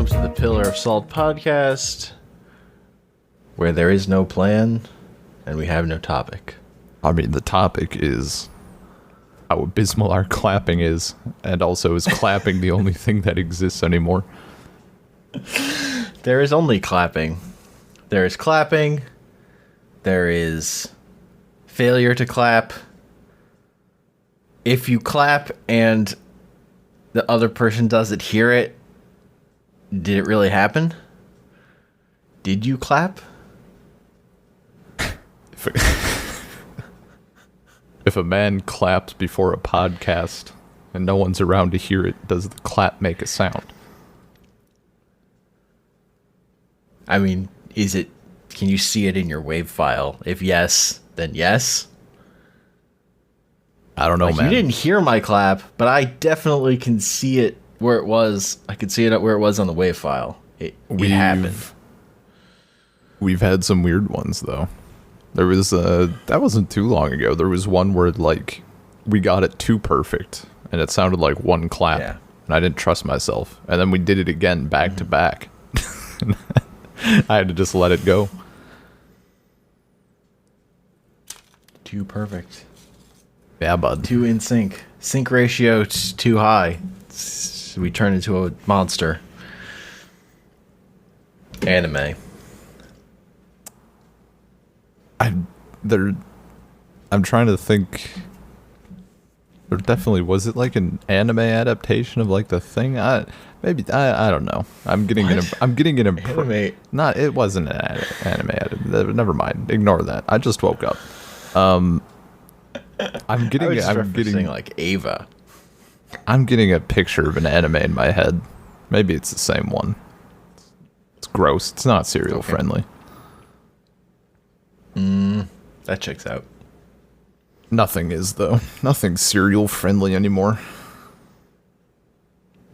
welcome to the Pillar of Salt podcast, where there is no plan and we have no topic. I mean, the topic is how abysmal our clapping is, and also is clapping the only thing that exists anymore? There is only clapping. There is clapping. There is failure to clap. If you clap and the other person doesn't hear it, did it really happen? Did you clap? If a man claps before a podcast and no one's around to hear it, does the clap make a sound? I mean, can you see it in your wave file? If yes, then yes. I don't know, man. You didn't hear my clap, but I definitely can see it where it was. I could see it where it was on the wave file. It happened. We've had some weird ones, though. There was, that wasn't too long ago. There was one where, like, we got it too perfect, and it sounded like one clap. Yeah. And I didn't trust myself. And then we did it again, back to back. I had to just let it go. Too perfect. Yeah, bud. Too in sync. Sync ratio too high. We turn into a monster. Anime. I'm trying to think. There definitely was it like an anime adaptation of like The Thing? I don't know. I'm getting an Anime. Not it wasn't an anime. Never mind. Ignore that. I just woke up. I'm getting like Ava. I'm getting a picture of an anime in my head. Maybe it's the same one. It's gross. It's not cereal friendly. That checks out. Nothing is, though. Nothing's cereal friendly anymore.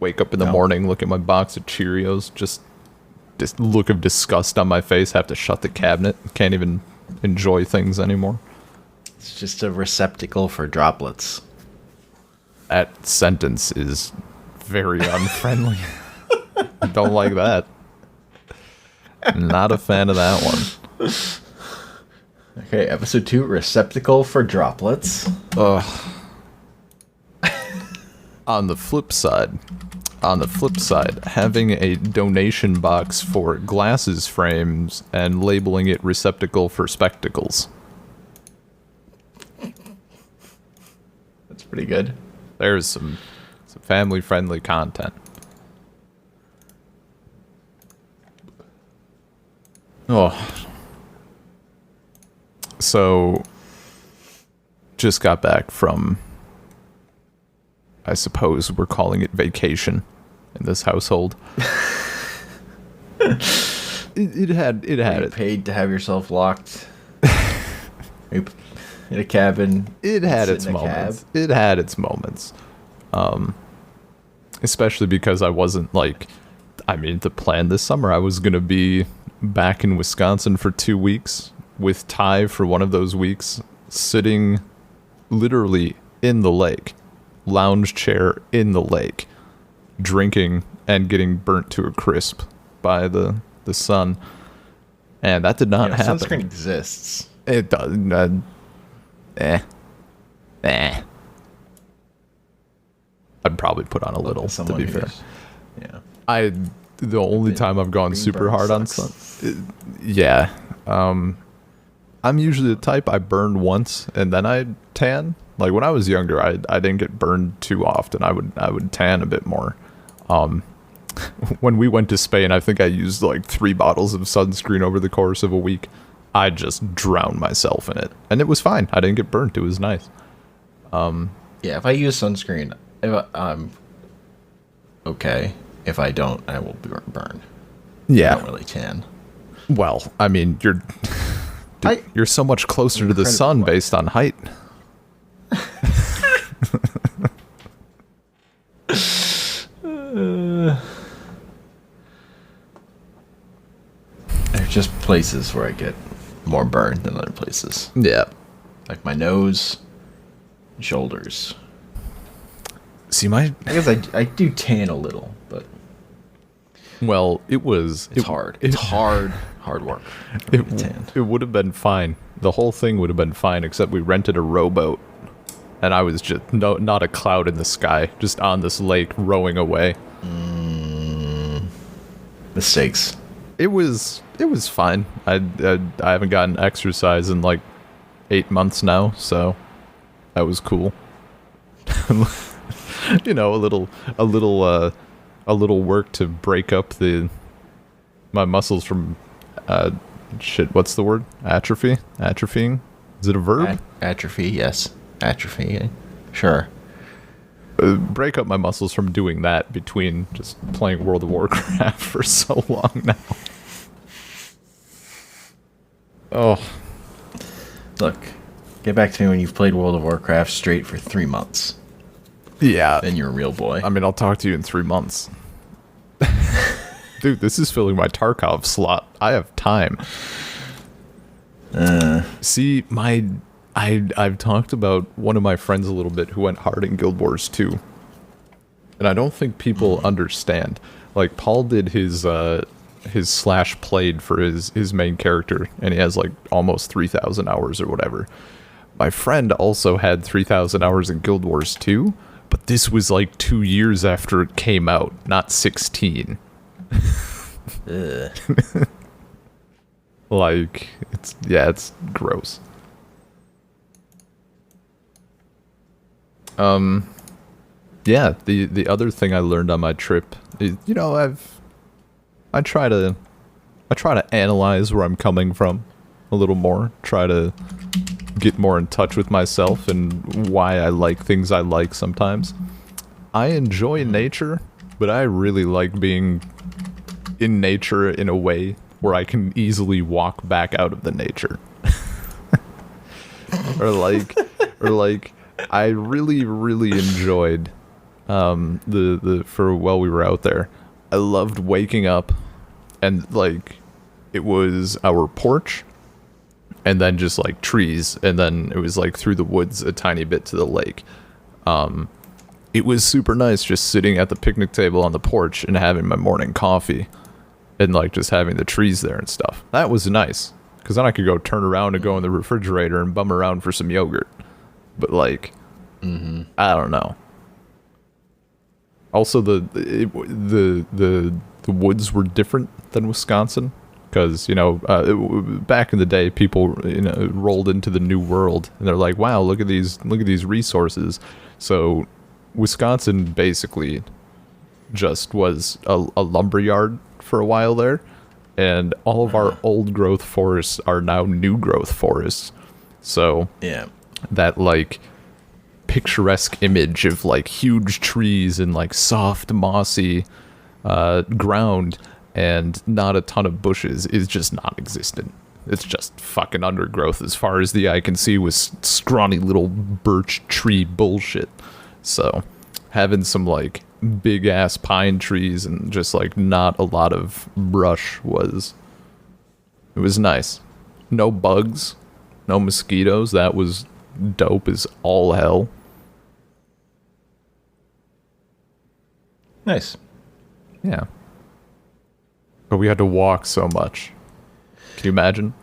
Wake up in the morning, look at my box of Cheerios, just look of disgust on my face, have to shut the cabinet, can't even enjoy things anymore. It's just a receptacle for droplets. That sentence is very unfriendly. I don't like that. Not a fan of that one. Okay, episode 2, receptacle for droplets. On the flip side, having a donation box for glasses frames and labeling it receptacle for spectacles. That's pretty good. There's some family-friendly content. Oh. So, just got back from, I suppose we're calling it vacation in this household. it had it. Paid to have yourself locked in a cabin. It had its moments. It had its moments. Especially because I wasn't to plan this summer, I was going to be back in Wisconsin for 2 weeks with Ty for one of those weeks, sitting literally in the lake, lounge chair in the lake, drinking and getting burnt to a crisp by the sun. And that did not happen. Sunscreen exists. It does. I'd probably put on a little, to be fair. Yeah. The only time I've gone super hard on sun. Yeah. I'm usually the type I burn once and then I tan. Like when I was younger, I didn't get burned too often. I would tan a bit more. When we went to Spain, I think I used like 3 bottles of sunscreen over the course of a week. I just drowned myself in it, and it was fine. I didn't get burnt. It was nice. Yeah, if I use sunscreen, I'm okay. If I don't, I will burn. Yeah, I don't really tan. Well, I mean, you're so much closer to the sun based on height. There's just places where I get more burned than other places. Yeah. Like my nose, shoulders. See, I guess I do tan a little, but Well, it's hard. It's hard work. It would have been fine. The whole thing would have been fine, except we rented a rowboat, and I was just not a cloud in the sky, just on this lake rowing away. Mistakes. It was fine. I haven't gotten exercise in like 8 months now, so that was cool. You know, a little work to break up my muscles from what's the word? Atrophying? Is it a verb? Atrophy, yes. Atrophy, sure. Break up my muscles from doing that between just playing World of Warcraft for so long now. Oh. Look, get back to me when you've played World of Warcraft straight for 3 months. Yeah. Then you're a real boy. I mean, I'll talk to you in 3 months. Dude, this is filling my Tarkov slot. I have time. See, I've talked about one of my friends a little bit who went hard in Guild Wars 2. And I don't think people understand. Like, Paul did his slash played for his main character, and he has like almost 3,000 hours or whatever. My friend also had 3,000 hours in Guild Wars 2, but this was like 2 years after it came out, not 16. Like, it's gross. Yeah, the other thing I learned on my trip is, you know, I try to analyze where I'm coming from a little more, try to get more in touch with myself and why I like things I like sometimes. I enjoy nature, but I really like being in nature in a way where I can easily walk back out of the nature. or like I really enjoyed while we were out there. I loved waking up and like it was our porch and then just like trees, and then it was like through the woods a tiny bit to the lake. It was super nice just sitting at the picnic table on the porch and having my morning coffee and like just having the trees there and stuff. That was nice, because then I could go turn around and go in the refrigerator and bum around for some yogurt. But like, I don't know. Also, the woods were different than Wisconsin, because, you know, back in the day, people, you know, rolled into the new world and they're like, wow, look at these resources. So Wisconsin basically just was a lumberyard for a while there, and all of our old growth forests are now new growth forests. So yeah, that like picturesque image of like huge trees and like soft mossy ground and not a ton of bushes is just non-existent. It's just fucking undergrowth as far as the eye can see with scrawny little birch tree bullshit. So having some like big ass pine trees and just like not a lot of brush was nice. No bugs, no mosquitoes. That was dope as all hell. Nice. Yeah. But we had to walk so much. Can you imagine?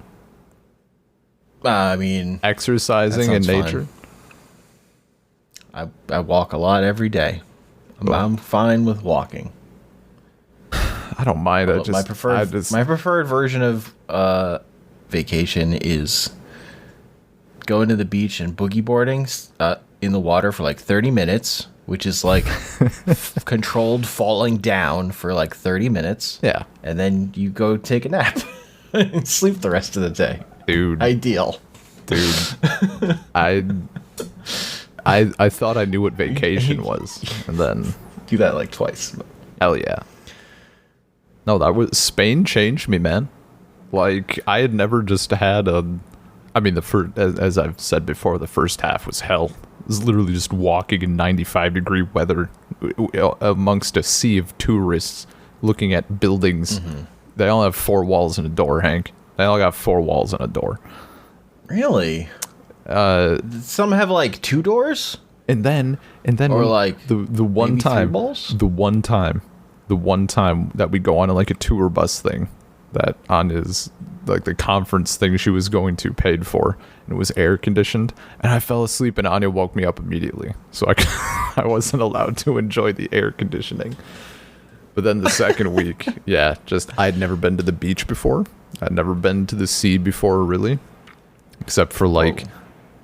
I mean, exercising in nature. I walk a lot every day. I'm fine with walking. I don't mind it. My preferred version of vacation is going to the beach and boogie boarding in the water for like 30 minutes, which is like controlled falling down for like 30 minutes. Yeah. And then you go take a nap and sleep the rest of the day. Dude. Ideal. Dude. I thought I knew what vacation was, and then do that like twice. Hell yeah. No, Spain changed me, man. Like, I had never just had as I've said before, the first half was hell. It was literally just walking in 95-degree weather amongst a sea of tourists looking at buildings. Mm-hmm. They all have 4 walls and a door, Hank. They all got 4 walls and a door. Really? Some have like 2 doors? And then or like the one time, the one time that we go on like a tour bus thing that Anya's like the conference thing she was going to paid for, and it was air conditioned, and I fell asleep and Anya woke me up immediately, so I wasn't allowed to enjoy the air conditioning. But then the second week, just I'd never been to the beach before. I'd never been to the sea before, really, except for like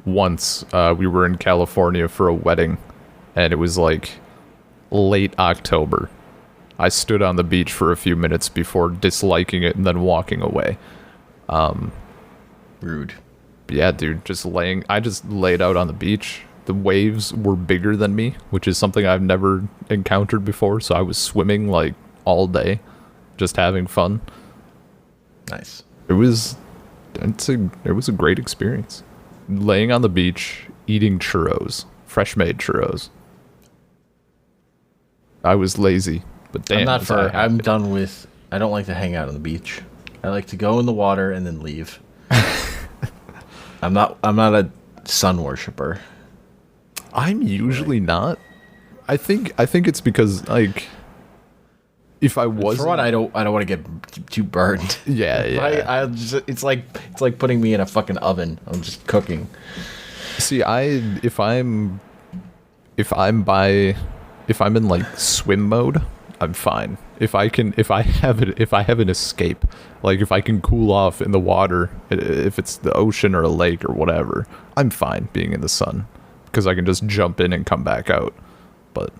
once we were in California for a wedding, and it was like late October. I stood on the beach for a few minutes before disliking it and then walking away. Rude. Yeah, dude, I just laid out on the beach. The waves were bigger than me, which is something I've never encountered before, so I was swimming like all day, just having fun. Nice. It was a great experience. Laying on the beach, eating churros, fresh made churros. I was lazy, but damn. I'm done with. I don't like to hang out on the beach. I like to go in the water and then leave. I'm not a sun worshiper. I'm usually not. I think it's because like if I was for one, I don't want to get too burned. Yeah. It's like putting me in a fucking oven. I'm just cooking. See, if I'm in like swim mode, I'm fine. If I have an escape, like if I can cool off in the water, if it's the ocean or a lake or whatever, I'm fine being in the sun because I can just jump in and come back out. But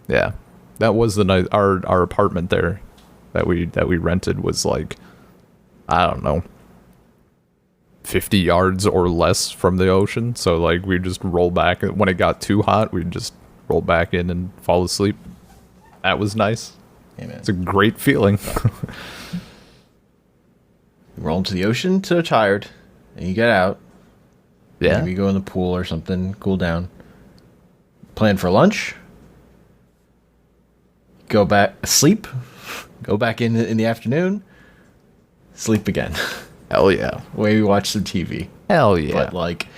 yeah, that was the night. Our apartment there that we rented was like, I don't know, 50 yards or less from the ocean. So like we just roll back when it got too hot. We'd just roll back in and fall asleep. That was nice. Amen. It's a great feeling. You roll into the ocean till you're tired, and you get out. Yeah. Maybe go in the pool or something, cool down. Plan for lunch. Go back, sleep. Go back in the afternoon. Sleep again. Hell yeah. Maybe watch some TV. Hell yeah. But like,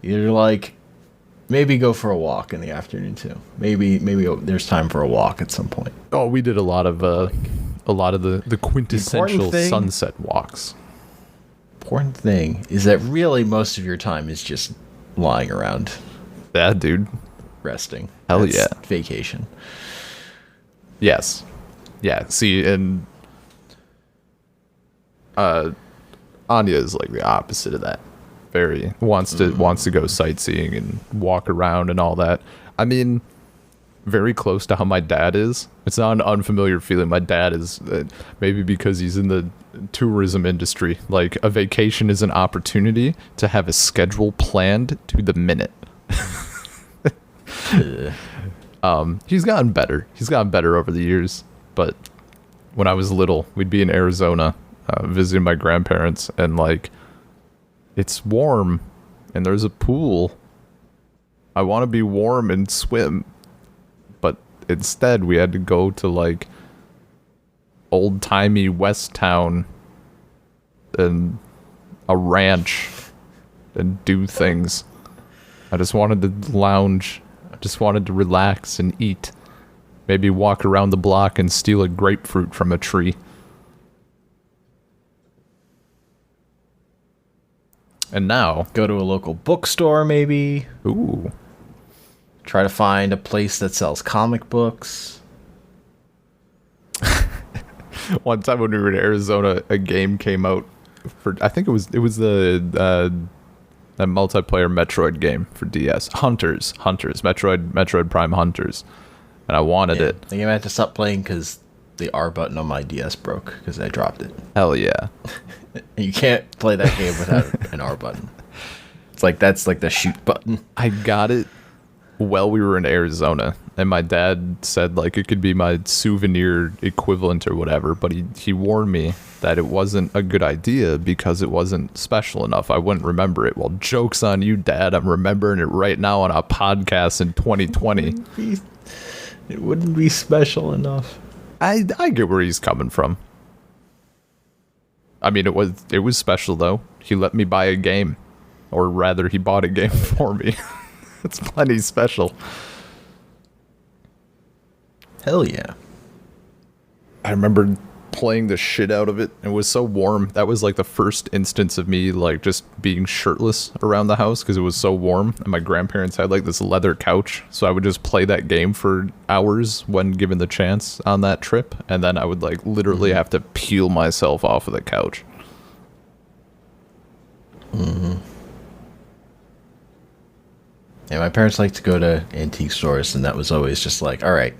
you're like, maybe go for a walk in the afternoon too. Maybe there's time for a walk at some point. Oh, we did a lot of the quintessential sunset walks. Important thing is that really most of your time is just lying around. Yeah, dude. Resting. Hell That's yeah. Vacation. Yes. Yeah. See, and Anya is like the opposite of that. Very wants to go sightseeing and walk around and all that. I mean, very close to how my dad is. It's not an unfamiliar feeling. My dad is maybe because he's in the tourism industry. Like a vacation is an opportunity to have a schedule planned to the minute. He's gotten better. He's gotten better over the years. But when I was little, we'd be in Arizona visiting my grandparents, and like, it's warm and there's a pool. I want to be warm and swim. But instead we had to go to like old-timey West Town and a ranch and do things. I just wanted to lounge. I just wanted to relax and eat. Maybe walk around the block and steal a grapefruit from a tree. And now, Go to a local bookstore maybe. ooh, Try to find a place that sells comic books. one time when we were in Arizona, a game came out for, I think it was the that multiplayer Metroid game for DS. Hunters, Metroid Prime Hunters. And I wanted it. The game I had to stop playing because the R button on my DS broke because I dropped it. Hell yeah. You can't play that game without an R button. It's like that's like the shoot button. I got it while we were in Arizona, and my dad said like it could be my souvenir equivalent or whatever, but he warned me that it wasn't a good idea because it wasn't special enough. I wouldn't remember it. Well, joke's on you, Dad. I'm remembering it right now on a podcast in 2020. It wouldn't be special enough. I get where he's coming from. I mean, it was special though. He let me buy a game, or rather, he bought a game for me. It's plenty special. Hell yeah. I remember playing the shit out of it. It was so warm. That was like the first instance of me like just being shirtless around the house because it was so warm. And my grandparents had like this leather couch, so I would just play that game for hours when given the chance on that trip, and then I would like literally have to peel myself off of the couch. Mm-hmm. Yeah, my parents like to go to antique stores, and that was always just like, all right,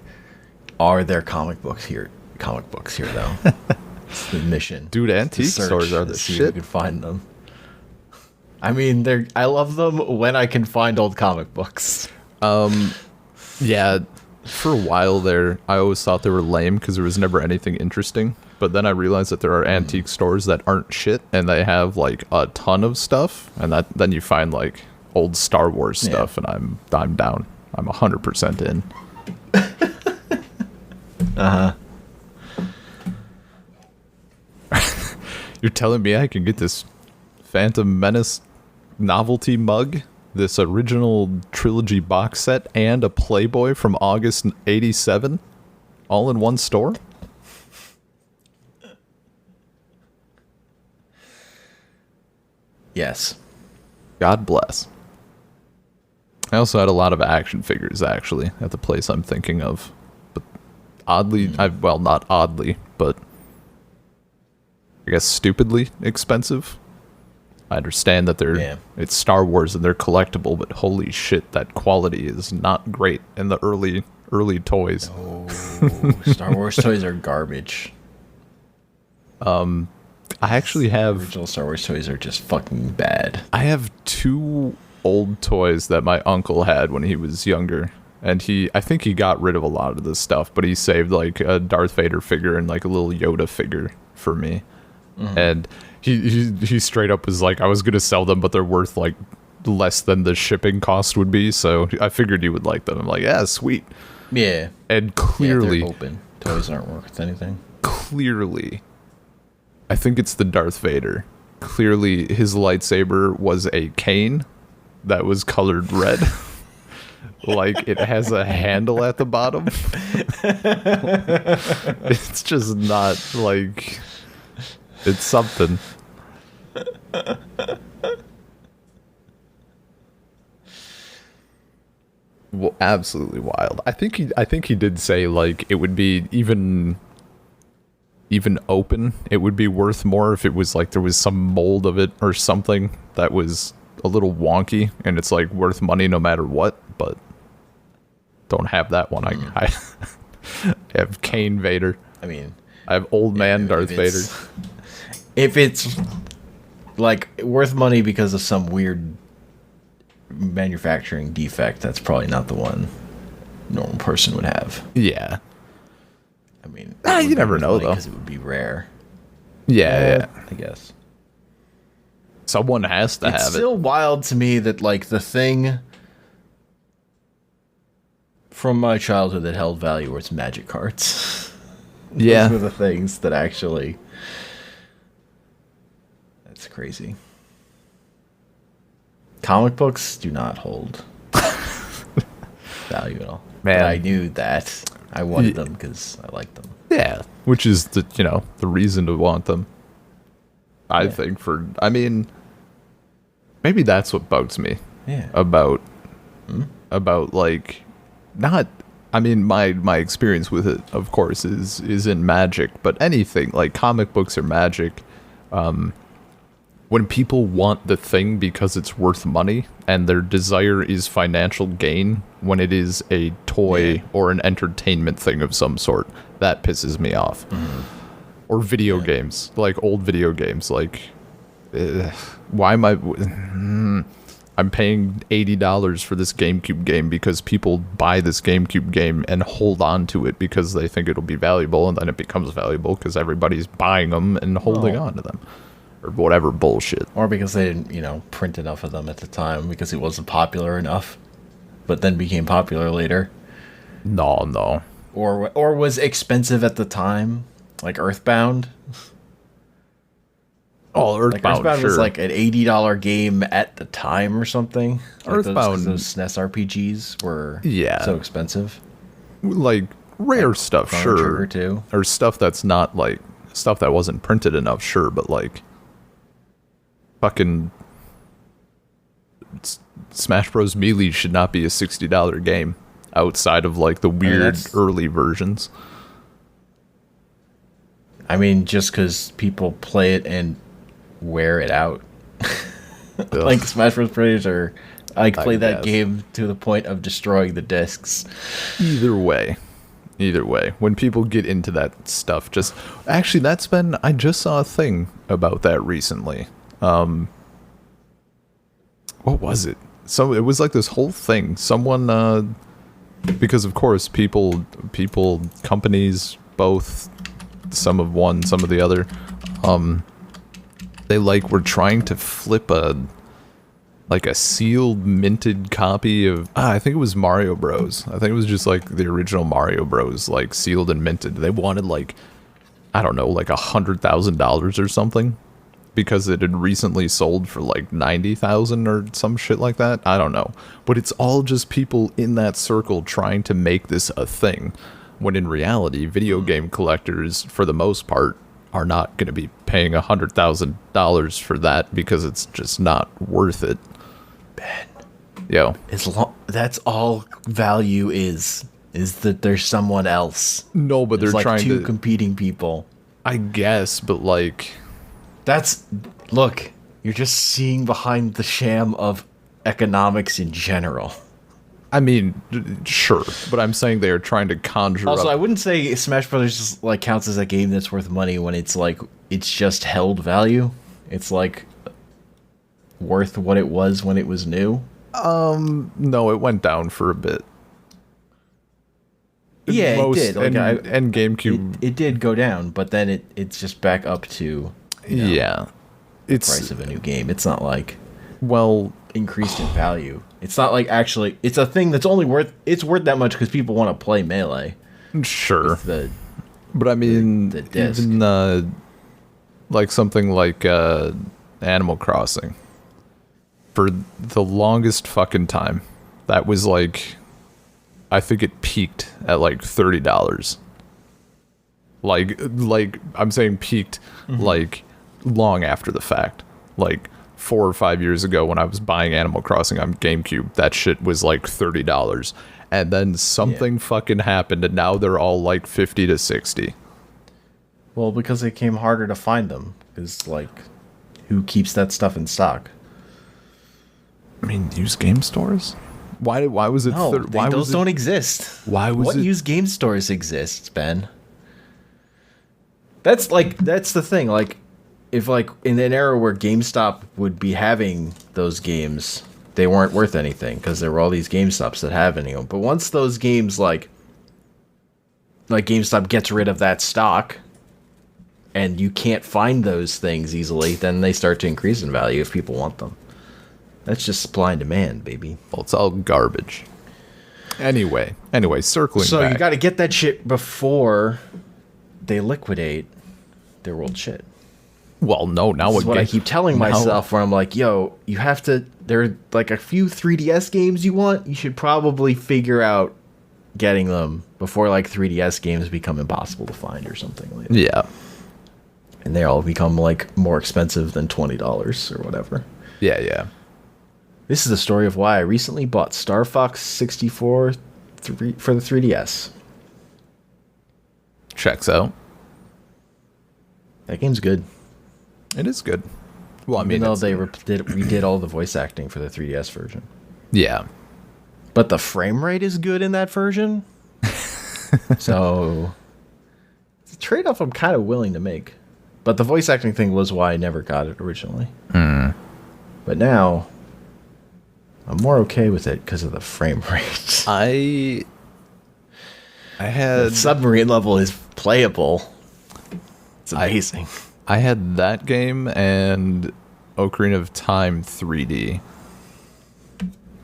are there comic books here? Comic books here, though. It's the mission. Dude, antique stores are the see shit. if we can find them. I mean, I love them when I can find old comic books. Yeah, for a while there, I always thought they were lame because there was never anything interesting. But then I realized that there are antique stores that aren't shit, and they have like a ton of stuff, and then you find like old Star Wars stuff, and I'm down. I'm 100% in. Uh-huh. You're telling me I can get this Phantom Menace novelty mug, this original trilogy box set, and a Playboy from August '87, all in one store? Yes. God bless. I also had a lot of action figures, actually, at the place I'm thinking of. But oddly, well, not oddly, but I guess stupidly expensive. I understand that it's Star Wars and they're collectible, but holy shit, that quality is not great in the early toys. Oh, Star Wars toys are garbage. I actually have Original Star Wars toys are just fucking bad. I have 2 old toys that my uncle had when he was younger, and I think he got rid of a lot of this stuff, but he saved like a Darth Vader figure and like a little Yoda figure for me. And he straight up was like, I was gonna sell them, but they're worth like less than the shipping cost would be, so I figured you would like them. I'm like, yeah, sweet. Yeah. And clearly, they're open. Toys aren't worth anything. Clearly, I think it's the Darth Vader. Clearly, his lightsaber was a cane that was colored red. Like, it has a handle at the bottom. It's just not, like... It's something. Well, absolutely wild. I think he did say, like, it would be even open, it would be worth more if it was like there was some mold of it or something that was a little wonky, and it's like worth money no matter what. But don't have that one. I have Kane Vader. I mean, I have old man Darth Vader. If it's like worth money because of some weird manufacturing defect, that's probably not the one a normal person would have. Yeah. I mean, you never know though, because it would be rare. Yeah, I guess someone has to have it. It's still wild to me that like the thing from my childhood that held value was magic cards. Yeah, those were the things that actually. That's crazy. Comic books do not hold value at all. Man, but I knew that. I wanted them because I liked them. Yeah, which is the reason to want them. I think I mean, maybe that's what bugs me. Yeah. About like, not. I mean, my experience with it, of course, is in Magic, but anything like comic books or Magic. When people want the thing because it's worth money and their desire is financial gain when it is a toy or an entertainment thing of some sort, that pisses me off. Or video games, like old video games, like why am I'm paying $80 for this GameCube game because people buy this GameCube game and hold on to it because they think it'll be valuable, and then it becomes valuable because everybody's buying them and holding on to them. Or whatever bullshit. Or because they didn't, print enough of them at the time because it wasn't popular enough, but then became popular later. No. Or was expensive at the time, like Earthbound. Oh, Earthbound, like Earthbound sure. was like an $80 game at the time or something. Like Earthbound. those SNES RPGs were so expensive. Like, rare Like stuff, Chrono sure. Trigger 2. Or stuff that's not like stuff that wasn't printed enough, sure, but like fucking Smash Bros. Melee should not be a $60 game outside of like the weird early versions. I mean, just because people play it and wear it out. Like Smash Bros. Players are like play that game to the point of destroying the discs. Either way, when people get into that stuff, just actually I just saw a thing about that recently. What was it? So it was like this whole thing. Someone, because of course people, companies, both, some of one, some of the other, they like were trying to flip a sealed minted copy of I think it was Mario Bros. I think it was just like the original Mario Bros. Like sealed and minted. They wanted like, I don't know, like $100,000 or something because it had recently sold for like 90,000 or some shit like that. I don't know, but it's all just people in that circle trying to make this a thing, when in reality, video game collectors for the most part are not going to be paying $100,000 for that because it's just not worth it. Ben, yo, that's all value is that there's someone else. No, but there's they're like trying two to competing people. I guess, but like, look, you're just seeing behind the sham of economics in general. I mean, sure, but I'm saying they are trying to conjure also, up. I wouldn't say Smash Brothers like counts as a game that's worth money when it's like it's just held value. It's like worth what it was when it was new. No, it went down for a bit. Yeah, it did. Like, and GameCube, it did go down, but then it's just back up to it's price of a new game. It's not like increased in value. It's not like actually it's a thing that's only worth that much because people want to play Melee. Sure, but I mean, the disc. Even like something like Animal Crossing. For the longest fucking time, that was like, I think it peaked at like $30. Like I'm saying peaked, like long after the fact. Like 4 or 5 years ago when I was buying Animal Crossing on GameCube, that shit was like $30. And then something fucking happened and now they're all like 50 to 60. Well, because it came harder to find them. Because, like, who keeps that stuff in stock? I mean, used game stores? Why was it? No, those don't exist. Why was what used game stores exist, Ben? That's the thing. Like, if like in an era where GameStop would be having those games, they weren't worth anything because there were all these GameStops that have any of them. But once those games like GameStop gets rid of that stock, and you can't find those things easily, then they start to increase in value if people want them. That's just supply and demand, baby. Well, it's all garbage. Anyway, circling back. So you got to get that shit before they liquidate their world shit. Well, no, now This is what I keep telling myself where I'm like, yo, you have to, there are like a few 3DS games you want, you should probably figure out getting them before like 3DS games become impossible to find or something like that. Yeah. And they all become like more expensive than $20 or whatever. Yeah. This is the story of why I recently bought Star Fox 64 for the 3DS. Checks out. That game's good. It is good. Well, I mean, even though they redid all the voice acting for the 3DS version. Yeah. But the frame rate is good in that version. So it's a trade-off I'm kind of willing to make. But the voice acting thing was why I never got it originally. But now I'm more okay with it because of the frame rate. I had... The submarine level is playable. It's amazing. I had that game and Ocarina of Time 3D.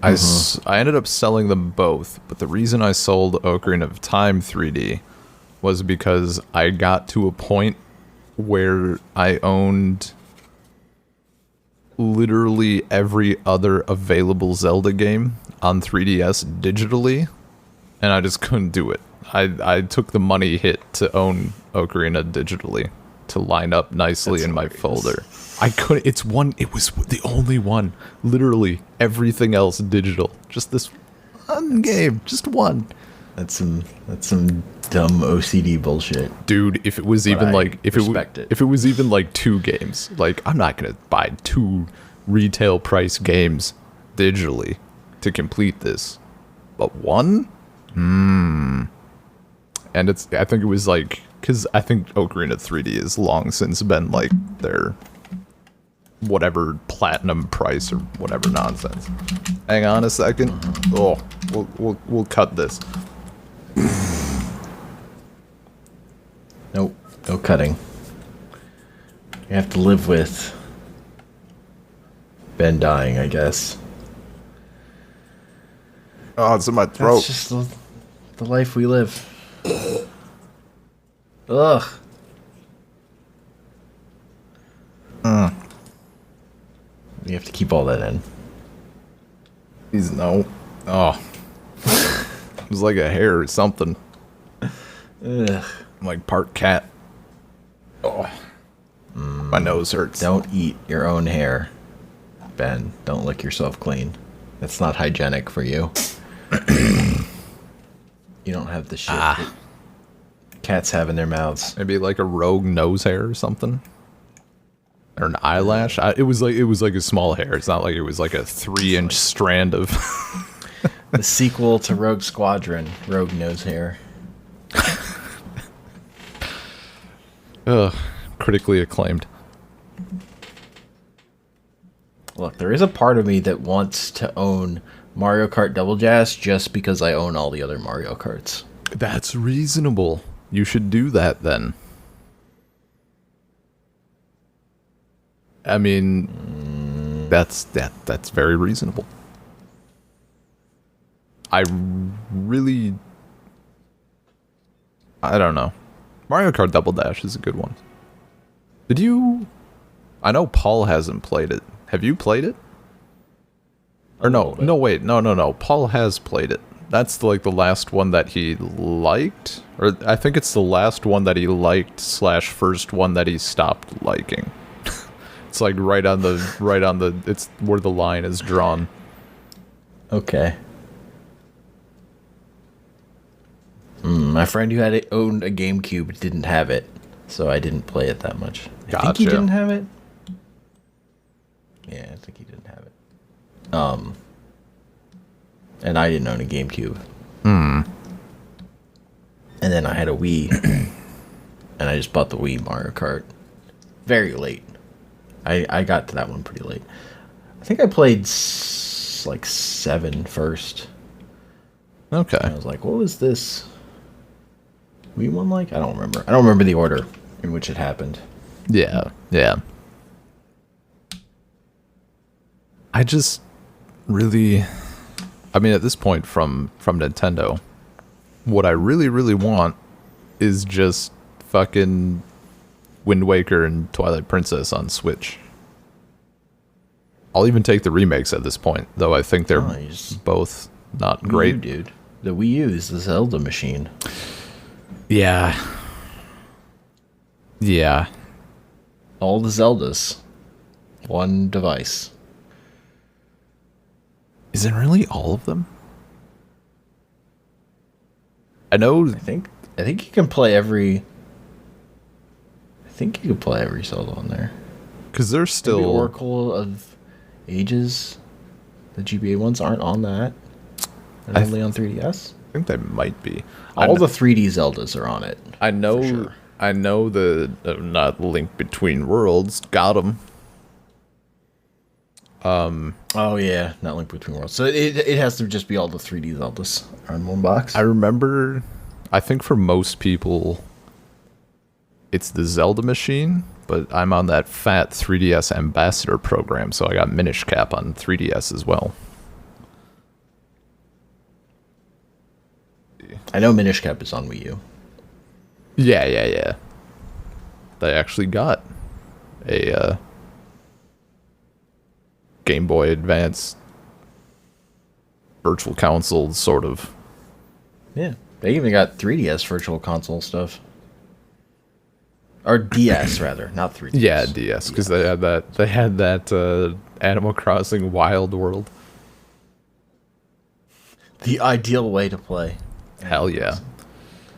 I ended up selling them both, but the reason I sold Ocarina of Time 3D was because I got to a point where I owned literally every other available Zelda game on 3DS digitally, and I just couldn't do it. I took the money hit to own Ocarina digitally to line up nicely in my folder. I couldn't. It was the only one. Literally everything else digital. Just this one game. Just one. That's some dumb OCD bullshit. Dude, if it was even like if it was even like 2 games, like I'm not gonna buy 2 retail price games digitally to complete this, but one, and I think it was like because I think Ocarina 3D has long since been like their whatever platinum price or whatever nonsense. Hang on a second. Oh, we'll cut this. Nope, no cutting. You have to live with Ben dying, I guess. Oh, it's in my throat. That's just the life we live. Ugh. You have to keep all that in. He's no. Oh. It was like a hair or something. Ugh. I'm like part cat. Oh. My nose hurts. Don't eat your own hair, Ben. Don't lick yourself clean. That's not hygienic for you. You don't have the shit that cats have in their mouths. Maybe like a rogue nose hair or something. Or an eyelash. It was like a small hair. It's not like it was like a 3-inch strand of. The sequel to Rogue Squadron, Rogue Nose Hair. Ugh, critically acclaimed. Look, there is a part of me that wants to own Mario Kart Double Dash just because I own all the other Mario Karts. That's reasonable. You should do that then. I mean, that's very reasonable. I don't know. Mario Kart Double Dash is a good one. Did you? I know Paul hasn't played it. Have you played it? Or no, wait, no. Paul has played it. That's the last one that he liked, or I think it's the last one that he liked / first one that he stopped liking. It's like right on the. It's where the line is drawn. Okay. My friend who owned a GameCube didn't have it, so I didn't play it that much. I think he didn't have it. Yeah, I think he didn't have it. And I didn't own a GameCube. And then I had a Wii, and I just bought the Wii Mario Kart very late. I got to that one pretty late. I think I played like 7 first. Okay. And I was like, what was this? Wii one like? I don't remember. I don't remember the order in which it happened. Yeah. I just really, I mean, at this point from Nintendo, what I really want is just fucking Wind Waker and Twilight Princess on Switch. I'll even take the remakes at this point, though I think they're both not great. Wii U, dude. The Wii U is the Zelda machine. Yeah. All the Zeldas. One device. Is it really all of them? I think you can play every Zelda on there. Because there's still... Maybe Oracle of Ages. The GBA ones aren't on that. They're only on 3DS. I think they might be. All the 3D Zeldas are on it. I know. Sure. I know the not Link Between Worlds. Got them. Oh yeah, not Link Between Worlds. So it has to just be all the 3D Zeldas on one box. I remember. I think for most people, it's the Zelda machine, but I'm on that fat 3DS ambassador program, so I got Minish Cap on 3DS as well. I know Minish Cap is on Wii U. Yeah. They actually got a Game Boy Advance Virtual Console, sort of. Yeah. They even got 3DS Virtual Console stuff. Or DS, rather, not 3DS. Yeah, DS, because they had that. They had that Animal Crossing Wild World. The ideal way to play. Hell yeah.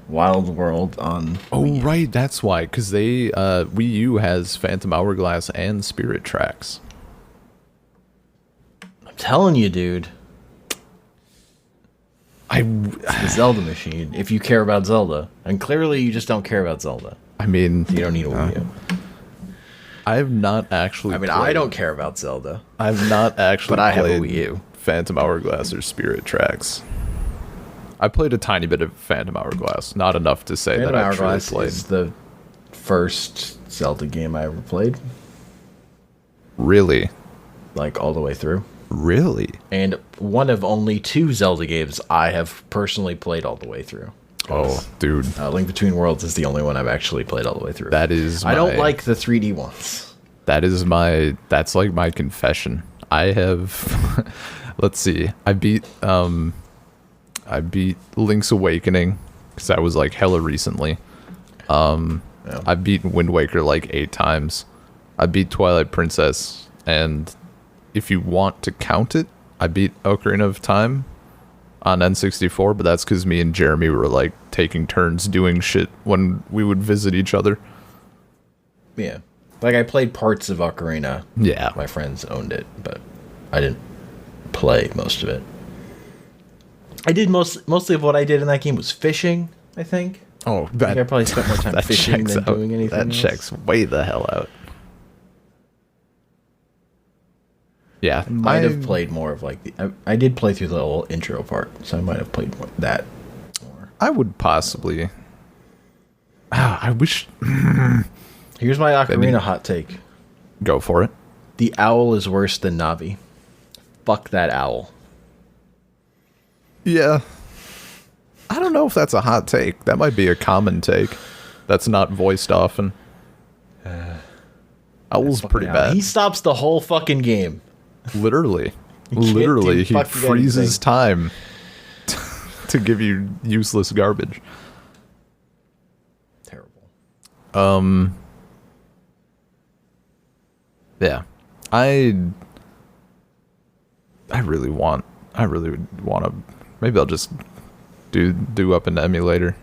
Wild World on. Oh, Wii. right, that's why. Because they Wii U has Phantom Hourglass and Spirit Tracks. I'm telling you, dude. I The Zelda machine. If you care about Zelda, and clearly you just don't care about Zelda. mean, You don't need a Wii U. I have not actually. I mean, played, I don't care about Zelda. I've not actually. But I have a played Wii U. Phantom Hourglass or Spirit Tracks. I played a tiny bit of Phantom Hourglass, not enough to say Phantom that I truly Hourglass played. is the first Zelda game I ever played, Really, like all the way through. really. And one of only 2 Zelda games I have personally played all the way through. Oh, dude, Link Between Worlds is the only one I've actually played all the way through. that is. I don't my- like the 3D ones. That's like my confession. I have. Let's see. I beat Link's Awakening because that was like hella recently. Yeah. I've beaten Wind Waker like 8 times. I beat Twilight Princess, and if you want to count it, I beat Ocarina of Time on N64, but that's because me and Jeremy were like taking turns doing shit when we would visit each other. Yeah. Like, I played parts of Ocarina. Yeah. My friends owned it, but I didn't play most of it. I did mostly of what I did in that game was fishing, I think. Oh, I think I probably spent more time that fishing checks than out. doing anything That else. checks way the hell out. Yeah, I might have played more of like I did play through the little intro part, so I might have played that more. I would possibly. I wish. Here's my Ocarina Maybe- hot take. Go for it. The owl is worse than Navi. Fuck that owl. Yeah. I don't know if that's a hot take. That might be a common take. That's not voiced often. Owl's pretty Owl. bad. He stops the whole fucking game. Literally. can't do Literally, he fucking freezes anything. time to give you useless garbage. Terrible. Yeah. I really want to maybe I'll just do up an emulator.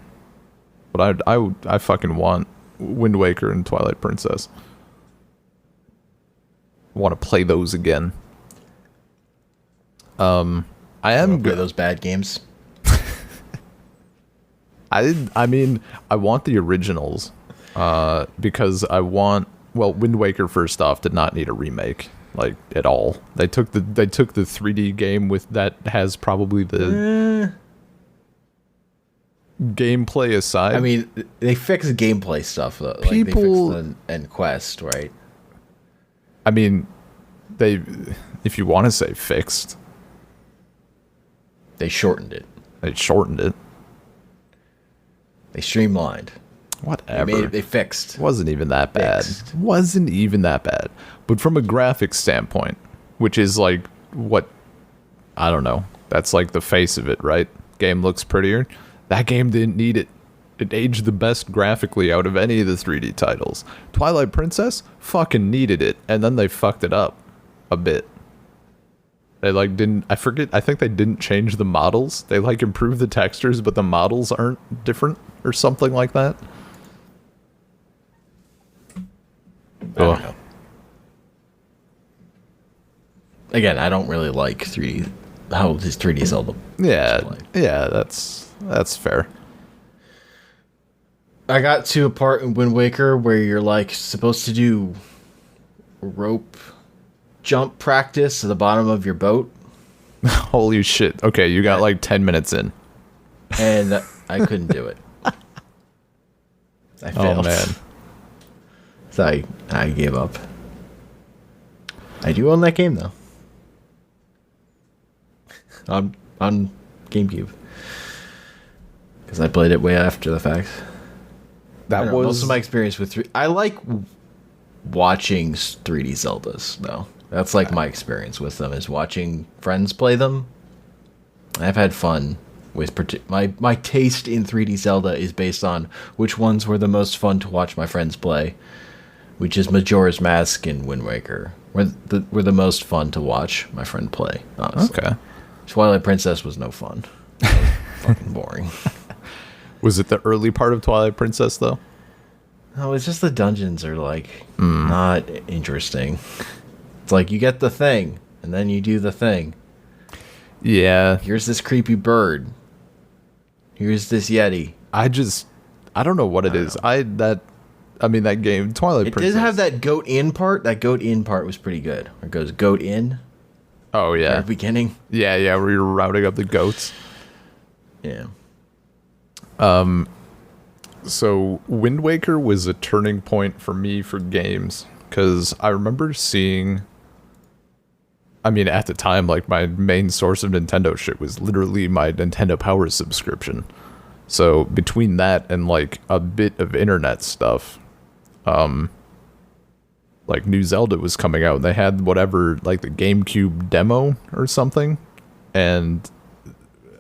But I fucking want Wind Waker and Twilight Princess. Want to play those again. I am Play good. those bad games. I mean, I want the originals because I want. Well, Wind Waker first off did not need a remake, like at all. They took the 3D game with that has probably the gameplay aside. I mean, they fixed gameplay stuff though. Like People- they fixed the end quest, right? I mean, if you want to say fixed, They shortened it. they shortened it. They streamlined. Whatever. They fixed. Wasn't even that bad. Fixed. Wasn't even that bad. But from a graphics standpoint, which is like what I don't know, that's like the face of it, right? Game looks prettier. That game didn't need it. It aged the best graphically out of any of the 3D titles. Twilight Princess fucking needed it, and then they fucked it up a bit. They like didn't I think they didn't change the models. They like improved the textures, but the models aren't different or something like that. I don't know. Again, I don't really like 3D. How this 3D Zelda. Yeah, Display. yeah, that's fair. I got to a part in Wind Waker where you're like supposed to do rope jump practice at the bottom of your boat, Holy shit. Okay, you got like 10 minutes in. and I couldn't do it. I failed. Oh man. So I gave up. I do own that game though. On GameCube. Because I played it way after the fact. I That don't know, most was of my experience with I like watching 3D Zeldas though. That's like my experience with them is watching friends play them. I've had fun My taste in 3D Zelda is based on which ones were the most fun to watch my friends play, which is Majora's Mask and Wind Waker. Were the most fun to watch my friend play, honestly. Okay. Twilight Princess was no fun. It was fucking boring. Was it the early part of Twilight Princess, though? No, it's just the dungeons are, like, not interesting. It's like, you get the thing, and then you do the thing. Yeah. Here's this creepy bird. Here's this Yeti. I don't know what it is. That game, Twilight Princess. It did have that goat in part. That goat in part was pretty good. It goes goat in. Oh, yeah. At the beginning. Yeah, where you're routing up the goats. Yeah. So Wind Waker was a turning point for me for games, because I remember seeing, at the time, like, my main source of Nintendo shit was literally my Nintendo Power subscription. So between that and, like, a bit of internet stuff, like, New Zelda was coming out, and they had whatever, like, the GameCube demo or something, and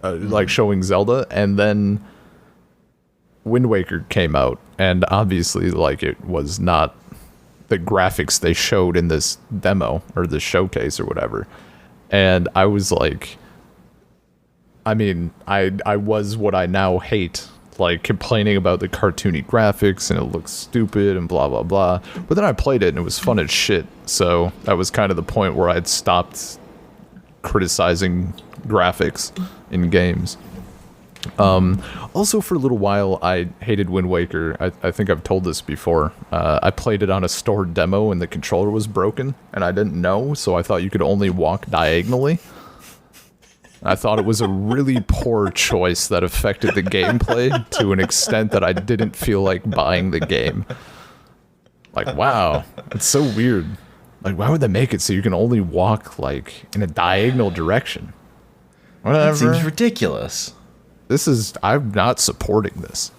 like, showing Zelda, and then Wind Waker came out, and obviously, like, it was not the graphics they showed in this demo or the showcase or whatever. And I was like, I was what I now hate, like, complaining about the cartoony graphics and it looks stupid and blah blah blah. But then I played it and it was fun as shit. So that was kind of the point where I'd stopped criticizing graphics in games. Also, for a little while, I hated Wind Waker. I think I've told this before. I played it on a stored demo and the controller was broken, and I didn't know, so I thought you could only walk diagonally. I thought it was a really poor choice that affected the gameplay to an extent that I didn't feel like buying the game. Like, wow, it's so weird. Like, why would they make it so you can only walk, like, in a diagonal direction? Whatever. That seems ridiculous. I'm not supporting this.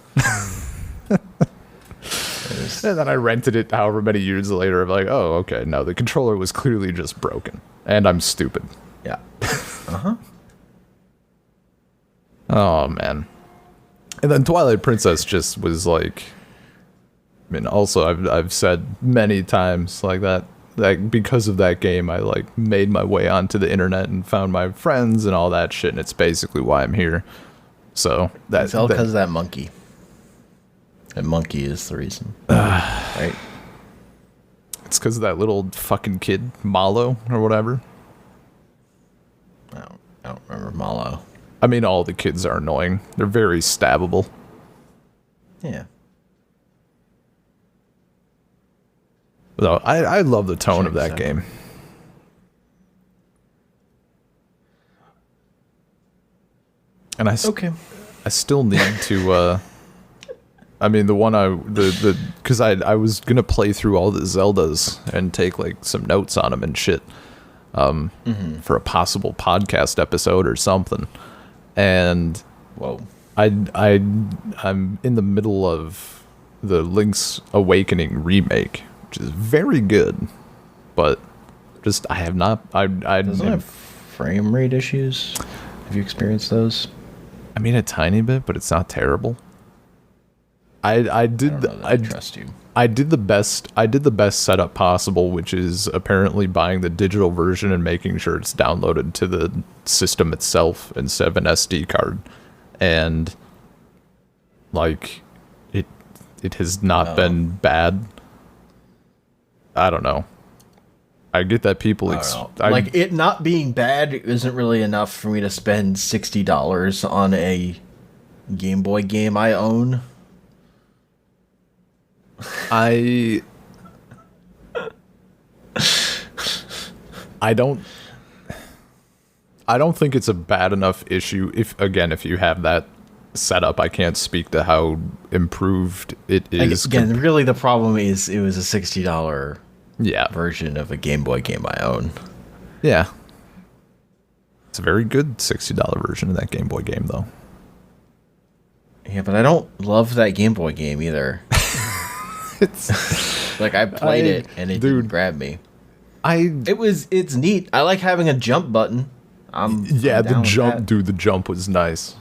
And then I rented it however many years later. I'm like, oh, okay, no, the controller was clearly just broken. And I'm stupid. Yeah. Uh-huh. Oh, man. And then Twilight Princess just was like, also I've said many times like that because of that game, I, like, made my way onto the internet and found my friends and all that shit, and it's basically why I'm here. So that's all because of that monkey. That monkey is the reason. Right? It's because of that little fucking kid, Malo, or whatever. I don't remember Malo. All the kids are annoying. They're very stabbable. Yeah. Though I love the tone of that game. And I still need to, the one because I was going to play through all the Zeldas and take, like, some notes on them and shit, for a possible podcast episode or something. And whoa, I'm in the middle of the Link's Awakening remake, which is very good, but just I have not. Doesn't it have frame rate issues? Have you experienced those? A tiny bit, but it's not terrible. I trust you. I did the best setup possible, which is apparently buying the digital version and making sure it's downloaded to the system itself instead of an SD card. And, like, it has not been bad. I don't know. I get that people like, it not being bad isn't really enough for me to spend $60 on a Game Boy game I own. I don't think it's a bad enough issue if you have that setup. I can't speak to how improved it is. Again, really the problem is it was a $60 yeah version of a Game Boy game I own. Yeah. It's a very good $60 version of that Game Boy game, though. Yeah, but I don't love that Game Boy game either. It's like I played it and it didn't grab me. It's neat. I like having a jump button. The jump was nice.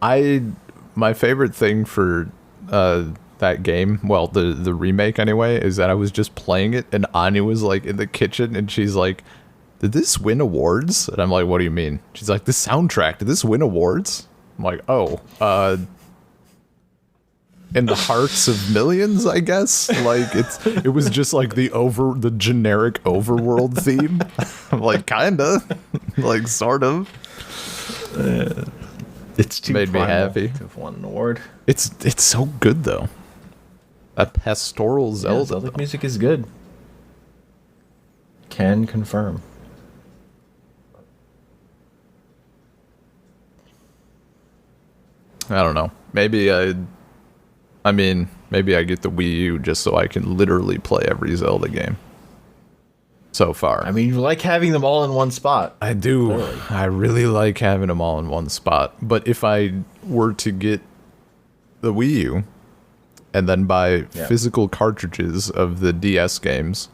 My favorite thing for that game, well, the remake anyway, is that I was just playing it and Anya was like in the kitchen and she's like, did this win awards? And I'm like, what do you mean? She's like, the soundtrack, did this win awards? I'm like, oh, in the hearts of millions, I guess. Like it was just like the generic overworld theme. I'm like, kinda, like sort of. It's too made me happy to have won an award. It's so good though. A pastoral Zelda. Yeah, Zelda music is good. Can confirm. I don't know. Maybe maybe I get the Wii U just so I can literally play every Zelda game. So far. I mean, you like having them all in one spot. I do. Clearly. I really like having them all in one spot. But if I were to get the Wii U and then buy physical cartridges of the DS games,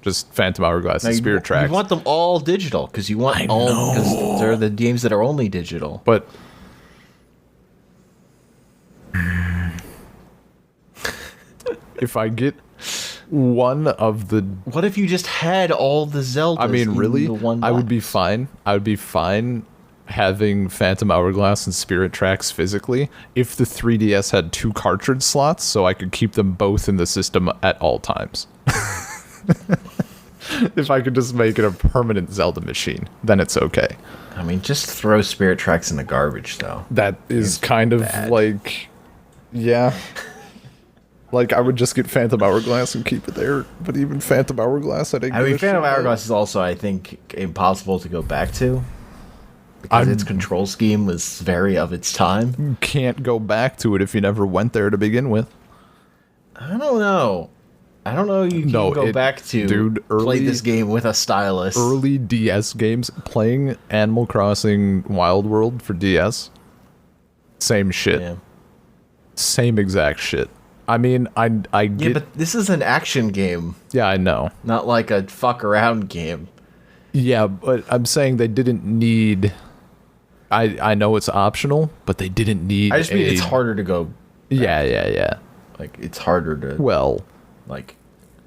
just Phantom Hourglass and Spirit Tracks. You want them all digital because you want all because they're the games that are only digital. But if I get one of the, what if you just had all the Zeldas? I mean, really, in the one I would box? be fine. I would be fine having Phantom Hourglass and Spirit Tracks physically if the 3DS had 2 cartridge slots, so I could keep them both in the system at all times. If I could just make it a permanent Zelda machine, then it's okay. I mean, just throw Spirit Tracks in the garbage, though. That is kind of bad. like, yeah. Like, I would just get Phantom Hourglass and keep it there, but even Phantom Hourglass, I didn't I give mean, a shit Phantom about. Hourglass is also, I think, impossible to go back to because its control scheme was very of its time. You can't go back to it if you never went there to begin with. I don't know. You can go back to play this game with a stylus. Early DS games, playing Animal Crossing Wild World for DS, same shit. Yeah. Same exact shit. I mean, I get... Yeah, but this is an action game, Yeah, I know. not like a fuck around game. Yeah, but I'm saying they didn't need... I know it's optional, but they didn't need I just mean it's harder to go. Yeah. Like, it's harder to, Well, like...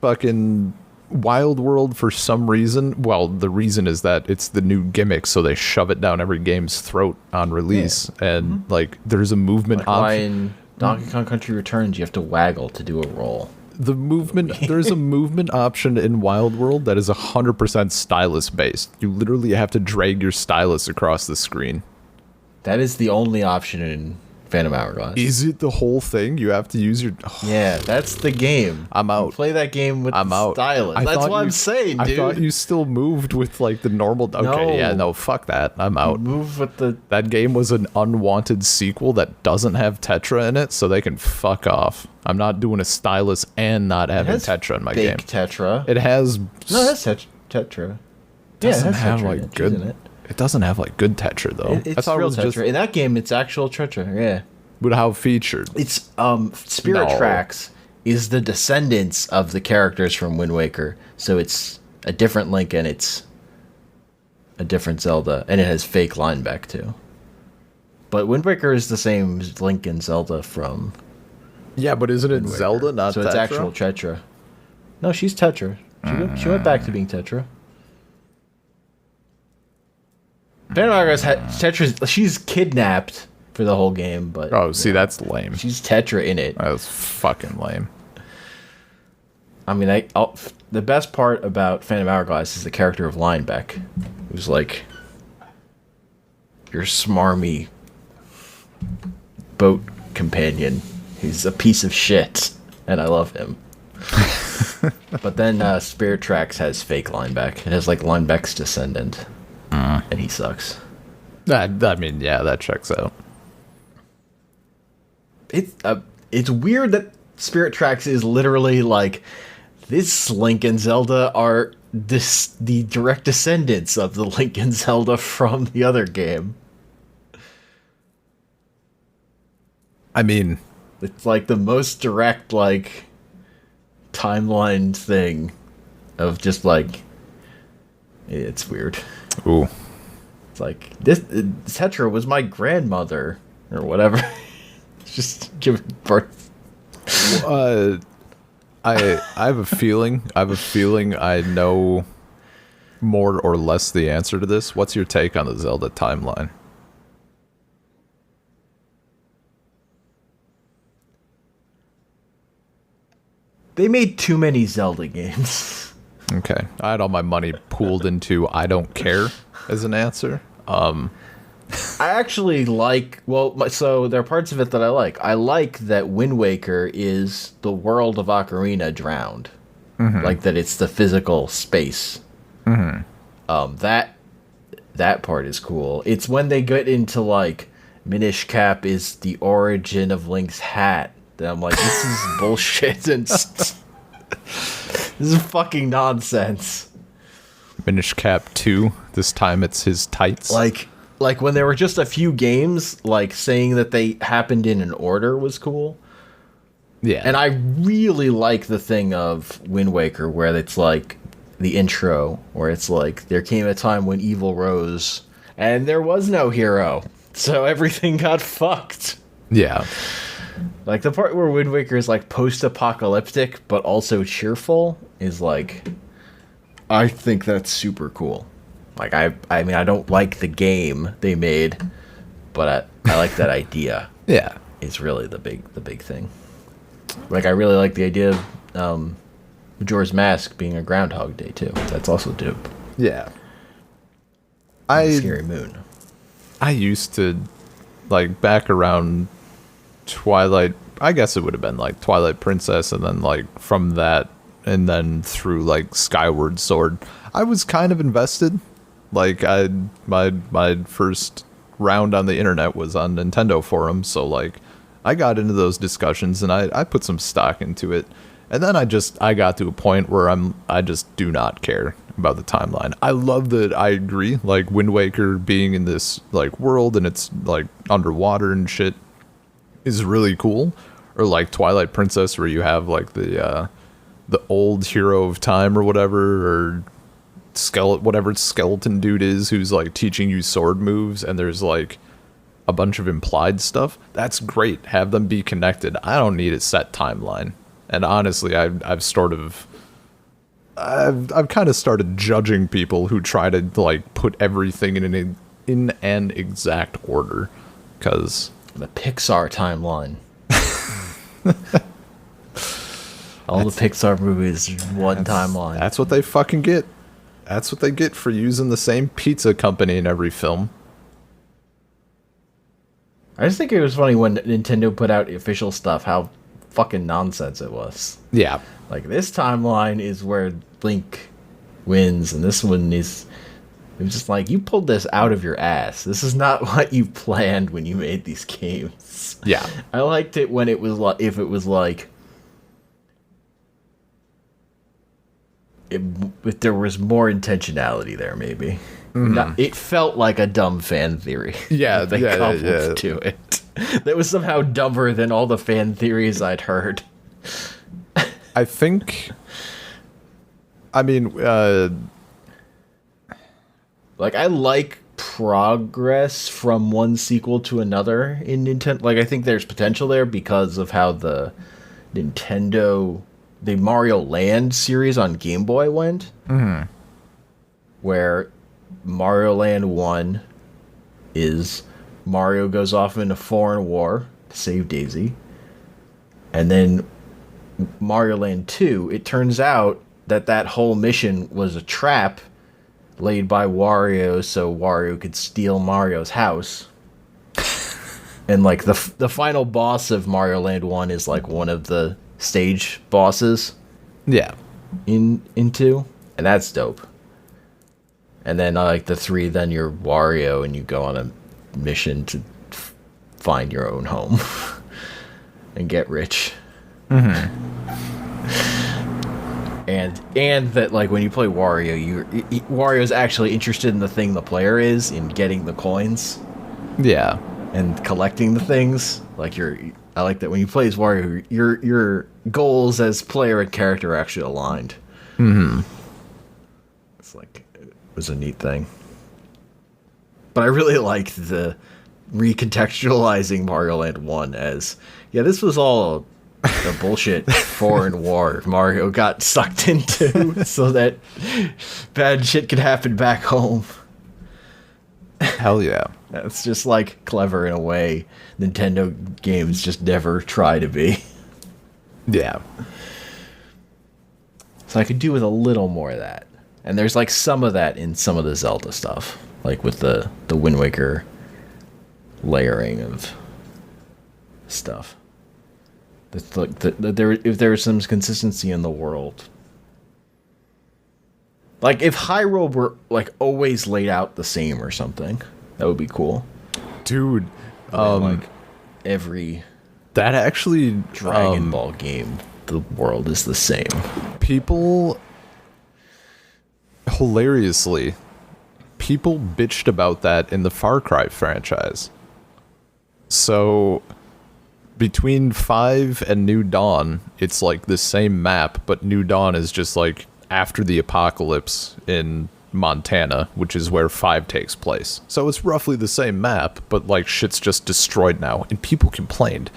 fucking Wild World, for some reason, well, the reason is that it's the new gimmick, so they shove it down every game's throat on release, and, like, there's a movement Why option. in Donkey Kong Country Returns you have to waggle to do a roll? The movement, there's a movement option in Wild World that is 100% stylus based. You literally have to drag your stylus across the screen. That is the only option in Phantom Hourglass. Is it the whole thing? You have to use your... Yeah, that's the game. I'm out. You play that game with the stylus. That's thought what I'm saying, dude. I thought you still moved with, like, the normal... Okay, No. yeah, no, fuck that. I'm out. Move with the... That game was an unwanted sequel that doesn't have Tetra in it, so they can fuck off. I'm not doing a stylus and not having Tetra in my game. Fake Tetra. It has... No, that's Tetra. doesn't it has have, Tetra like, in it, good... doesn't it? It doesn't have, like, good Tetra, though. It's real Tetra. In that game, it's actual Tetra, yeah. But how featured? It's, Spirit No. Tracks is the descendants of the characters from Wind Waker, so it's a different Link and it's a different Zelda, and it has fake Lineback, too. But Wind Waker is the same as Link and Zelda from... Yeah, but isn't it Zelda, not so Tetra? it's actual Tetra. No, she's Tetra. She went back to being Tetra. Phantom Hourglass had Tetra. She's kidnapped for the whole game, but Oh, see, that's lame. she's Tetra in it. That's fucking lame. I mean, the best part about Phantom Hourglass is the character of Lineback, who's like your smarmy boat companion. He's a piece of shit, and I love him. But then Spirit Tracks has fake Lineback. It has like Lineback's descendant, and he sucks. I mean, yeah, that checks out. It's weird that Spirit Tracks is literally like this Link and Zelda are the direct descendants of the Link and Zelda from the other game. I mean, It's like the most direct like timeline thing of just like it's weird. ooh. It's like this Tetra was my grandmother or whatever. Just give birth. I have a feeling. I know more or less the answer to this. What's your take on the Zelda timeline? They made too many Zelda games. Okay, I had all my money pooled into I don't care as an answer. I actually like, so there are parts of it that I like. I like that Wind Waker is the world of Ocarina drowned. Like that it's the physical space. That part is cool. It's when they get into like Minish Cap is the origin of Link's hat that I'm like, this is bullshit and this is fucking nonsense. Minish Cap 2. This time it's his tights. Like when there were just a few games, like saying that they happened in an order was cool. Yeah. And I really like the thing of Wind Waker where it's like the intro, where it's like, there came a time when evil rose and there was no hero. So everything got fucked. Yeah. Like the part where Wind Waker is like post-apocalyptic but also cheerful is like, I think that's super cool. Like I mean I don't like the game they made, but I like that idea. Yeah. Is really the big thing. Like I really like the idea of Majora's Mask being a Groundhog Day too. That's also dope. Yeah. Scary Moon. I used to, like, back around Twilight, I guess it would have been like Twilight Princess, and then like from that and then through like Skyward Sword, I was kind of invested. Like my first round on the internet was on Nintendo forums, so like I got into those discussions and I put some stock into it. And then I got to a point where I just do not care about the timeline. I love that. I agree, like Wind Waker being in this like world and it's like underwater and shit is really cool. Or like Twilight Princess where you have like the old hero of time or whatever, or whatever skeleton dude is who's like teaching you sword moves, and there's like a bunch of implied stuff. That's great. Have them be connected. I don't need a set timeline. And honestly, I've kind of started judging people who try to like put everything in an exact order, because the Pixar timeline. All the Pixar movies, one timeline. That's what they fucking get. That's what they get for using the same pizza company in every film. I just think it was funny when Nintendo put out official stuff, how fucking nonsense it was. Yeah. Like, this timeline is where Link wins, and this one is... It was just like, you pulled this out of your ass. This is not what you planned when you made these games. Yeah. I liked it when it was like, if it was like... If there was more intentionality there, maybe. It felt like a dumb fan theory. Yeah, they coupled to it. That was somehow dumber than all the fan theories I'd heard. I think... I mean, like, I like progress from one sequel to another in Nintendo. Like, I think there's potential there because of how the Mario Land series on Game Boy went. Mm-hmm. Where Mario Land 1 is Mario goes off in a foreign war to save Daisy. And then Mario Land 2, it turns out that whole mission was a trap laid by Wario so Wario could steal Mario's house. And like the final boss of Mario Land 1 is like one of the stage bosses. Yeah. In 2. And that's dope. And then like the 3, then you're Wario and you go on a mission to find your own home and get rich. Mm-hmm. And that like when you play Wario, Wario's actually interested in the thing the player is, in getting the coins. Yeah. And collecting the things. Like I like that when you play as Wario, your goals as player and character are actually aligned. Mm-hmm. It's like, it was a neat thing. But I really liked the recontextualizing Mario Land 1 as, yeah, this was all a bullshit foreign war Mario got sucked into so that bad shit could happen back home. Hell yeah. That's just like clever in a way Nintendo games just never try to be. Yeah. So I could do with a little more of that. And there's like some of that in some of the Zelda stuff, like with the Wind Waker layering of stuff. That's like if there was some consistency in the world. Like if Hyrule were like always laid out the same or something, that would be cool. Dude, like every that actually Dragon Ball game, the world is the same. People hilariously bitched about that in the Far Cry franchise. So between 5 and New Dawn, it's like the same map, but New Dawn is just like after the apocalypse in Montana, which is where 5 takes place. So it's roughly the same map, but like shit's just destroyed now, and people complained.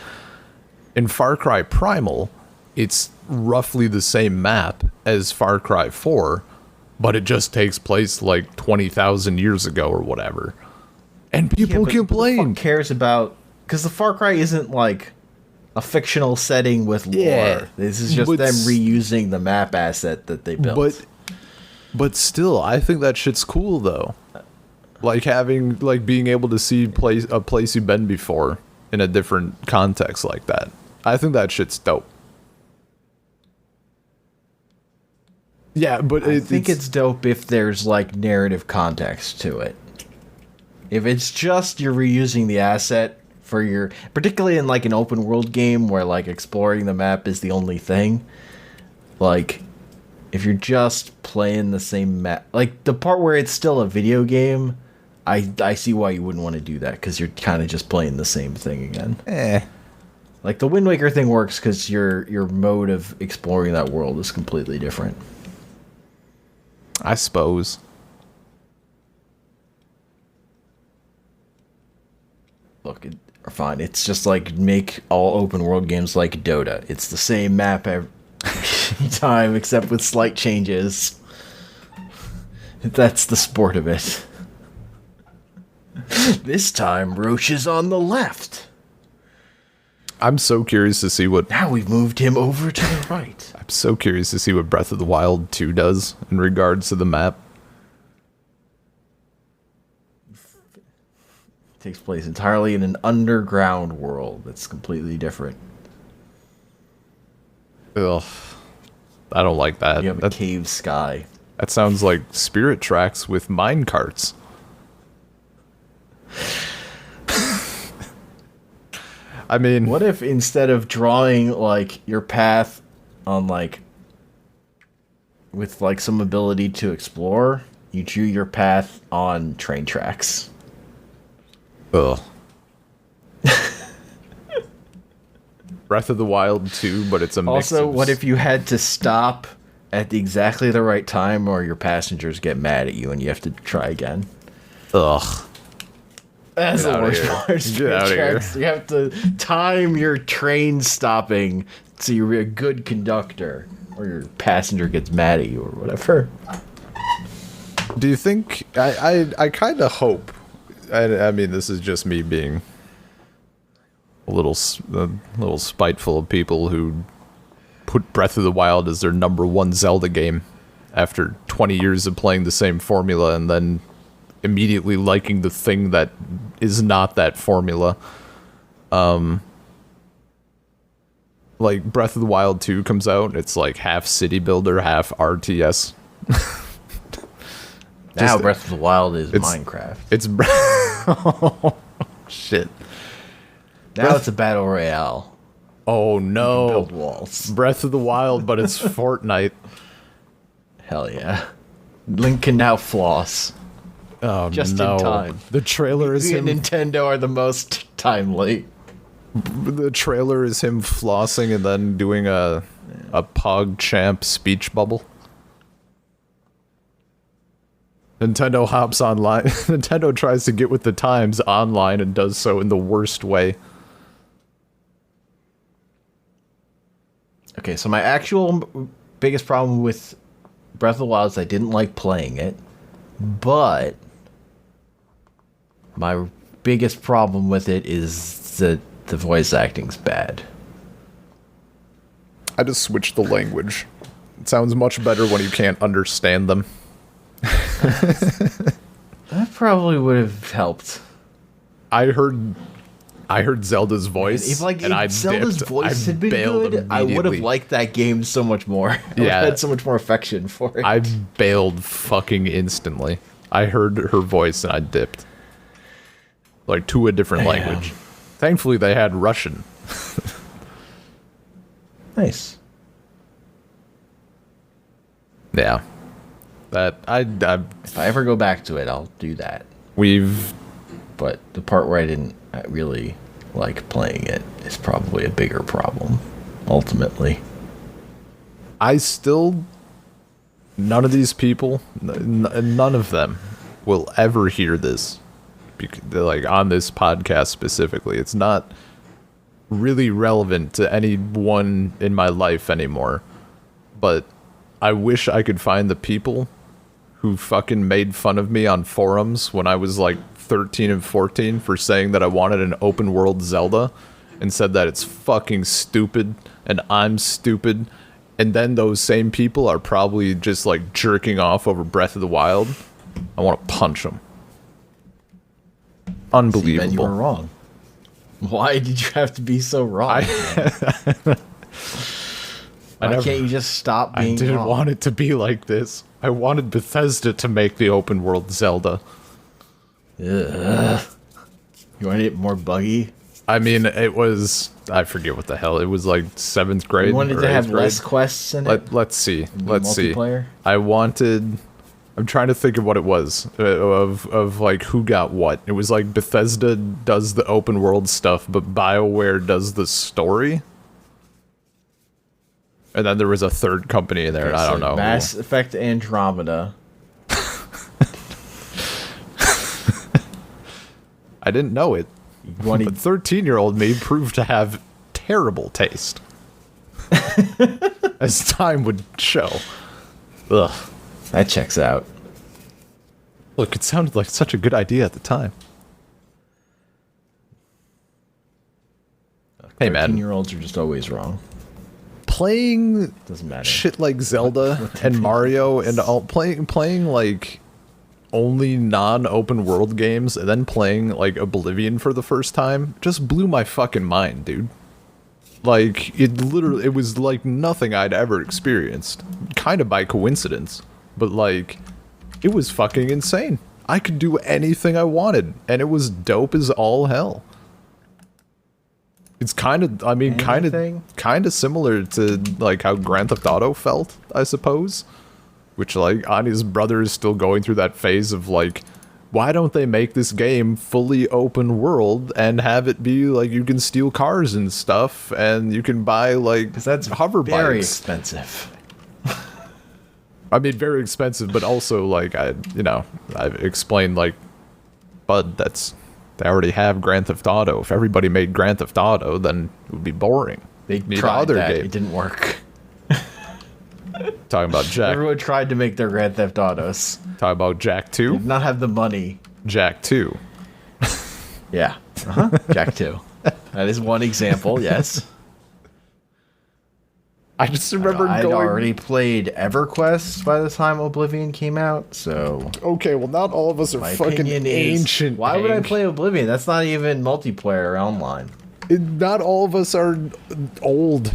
In Far Cry Primal, it's roughly the same map as Far Cry 4, but it just takes place like 20,000 years ago or whatever. And people complain. Who cares about... Because the Far Cry isn't like a fictional setting with lore. Yeah, this is just them reusing the map asset that they built. But still, I think that shit's cool though. Like having, like being able to see a place you've been before in a different context like that. I think that shit's dope. Yeah, but I think it's dope if there's like narrative context to it. If it's just you're reusing the asset for your, particularly in like an open world game where like exploring the map is the only thing, like if you're just playing the same map, like the part where it's still a video game, I see why you wouldn't want to do that, because you're kind of just playing the same thing again. Like the Wind Waker thing works because your mode of exploring that world is completely different, I suppose. Look, fine. It's just like make all open world games like Dota. It's the same map every time, except with slight changes. That's the sport of it. This time, Roche is on the left. I'm so curious to see what... Now we've moved him over to the right. I'm so curious to see what Breath of the Wild 2 does in regards to the map. Takes place entirely in an underground world that's completely different. Ugh. I don't like that. You have a cave sky. That sounds like Spirit Tracks with mine carts. I mean... What if instead of drawing, like, your path on, like... with, like, some ability to explore, you drew your path on train tracks? Ugh. Breath of the Wild 2, but it's a mix Also, of... what if you had to stop at exactly the right time, or your passengers get mad at you and you have to try again? Ugh. That's the worst part. Get out of here. You have to time your train stopping so you're a good conductor, or your passenger gets mad at you or whatever. Do you think... I kind of hope... I mean, this is just me being a little spiteful of people who put Breath of the Wild as their #1 Zelda game after 20 years of playing the same formula and then immediately liking the thing that is not that formula. Like Breath of the Wild 2 comes out, and it's like half city builder, half RTS. Now Breath of the Wild is Minecraft. It's oh, shit. Now it's a battle royale. Oh no! Build walls. Breath of the Wild, but it's Fortnite. Hell yeah! Link can now floss. Oh Just no! in time. The trailer is him. Nintendo are the most timely. The trailer is him flossing and then doing a PogChamp speech bubble. Nintendo hops online. Nintendo tries to get with the times online and does so in the worst way. Okay, so my actual biggest problem with Breath of the Wild is I didn't like playing it, but my biggest problem with it is that the voice acting's bad. I just switched the language. It sounds much better when you can't understand them. That probably would have helped. I heard Zelda's voice, If Zelda's voice had been good, I would have liked that game so much more. I would have had so much more affection for it. I bailed fucking instantly. I heard her voice and I dipped. Like, to a different language. Thankfully, they had Russian. Nice. Yeah. That, If I ever go back to it, I'll do that. But the part where I didn't really like playing it is probably a bigger problem, ultimately. None of these people, none of them will ever hear this. Like, on this podcast specifically. It's not really relevant to anyone in my life anymore. But I wish I could find the people who fucking made fun of me on forums when I was like 13 and 14 for saying that I wanted an open world Zelda and said that it's fucking stupid and I'm stupid. And then those same people are probably just like jerking off over Breath of the Wild. I want to punch them. Unbelievable. You were wrong. Why did you have to be so wrong? Why can't you just stop being wrong? I didn't want it to be like this. I wanted Bethesda to make the open world Zelda. Ugh. You wanted it more buggy? I mean, it was... I forget what the hell. It was like 7th grade. You wanted to have less quests in it? Let's see. Multiplayer? I wanted... I'm trying to think of what it was. Of like who got what. It was like Bethesda does the open world stuff, but BioWare does the story. And then there was a third company in there, and I don't know. Mass Effect Andromeda. I didn't know it. But 13-year-old me proved to have terrible taste. As time would show. Ugh. That checks out. Look, it sounded like such a good idea at the time. Hey, man. 13-year-olds are just always wrong. Playing doesn't matter. Shit like Zelda and Mario and all playing like only non-open world games and then playing like Oblivion for the first time just blew my fucking mind, dude. Like it was like nothing I'd ever experienced, kind of by coincidence, but like it was fucking insane. I could do anything I wanted and it was dope as all hell. It's kind of, I mean, kind of similar to like how Grand Theft Auto felt, I suppose. Which, like, Ani's brother is still going through that phase of like, why don't they make this game fully open world and have it be like you can steal cars and stuff and you can buy like, because that's hover bikes. Very expensive. I mean, very expensive, but also like I've explained like, bud, they already have Grand Theft Auto. If everybody made Grand Theft Auto, then it would be boring. They tried that. It didn't work. Talking about Jack. Everyone tried to make their Grand Theft Autos. Talking about Jack 2? Did not have the money. Jack 2. Yeah. Jack 2. That is one example, yes. I just remember I'd already played EverQuest by the time Oblivion came out, so... Okay, well, not all of us are fucking ancient. Why would I play Oblivion? That's not even multiplayer online. Not all of us are old.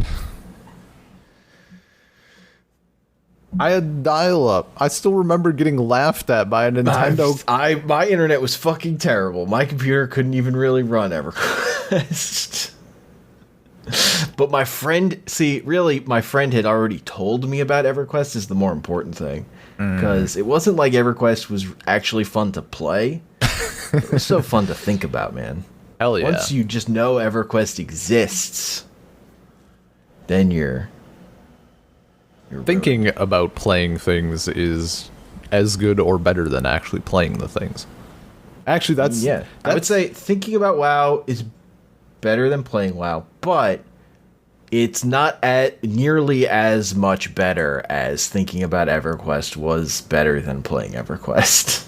I had dial-up. I still remember getting laughed at by a Nintendo... My internet was fucking terrible. My computer couldn't even really run EverQuest. But my friend, my friend had already told me about EverQuest is the more important thing. Because it wasn't like EverQuest was actually fun to play. It was so fun to think about, man. Hell yeah. Once you just know EverQuest exists, then you're thinking about playing things is as good or better than actually playing the things. Actually, that's I would say thinking about WoW is better than playing WoW, but it's not nearly as much better as thinking about EverQuest was better than playing EverQuest.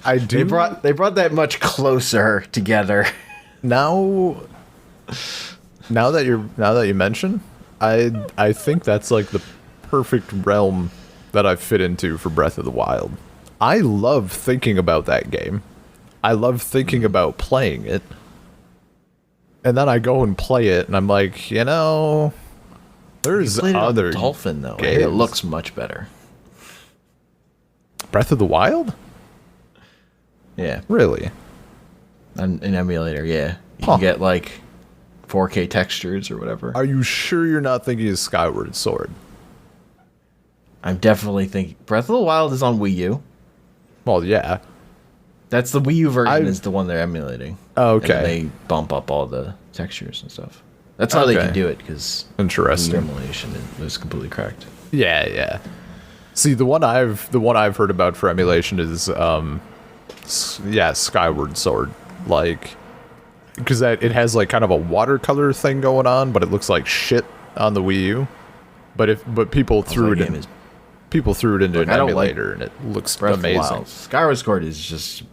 I do. They brought that much closer together. Now that you mention, I think that's like the perfect realm that I fit into for Breath of the Wild. I love thinking about that game. I love thinking about playing it. And then I go and play it, and I'm like, there's other Dolphin though. games. It looks much better. Breath of the Wild? Yeah, Really? an emulator. Yeah, you Huh. can get like 4K textures or whatever. Are you sure you're not thinking of Skyward Sword? I'm definitely thinking Breath of the Wild is on Wii U. Well, yeah. That's the Wii U version is the one they're emulating. Oh, And then okay. they bump up all the textures and stuff. That's how they Okay. can do it because Interesting. emulation was completely cracked. Yeah. See, the one I've heard about for emulation is Skyward Sword. Like, because it has like kind of a watercolor thing going on, but it looks like shit on the Wii U. But people threw it in. People threw it into an I don't like emulator, and it looks Breath of the amazing. Wild. Skyward Sword is just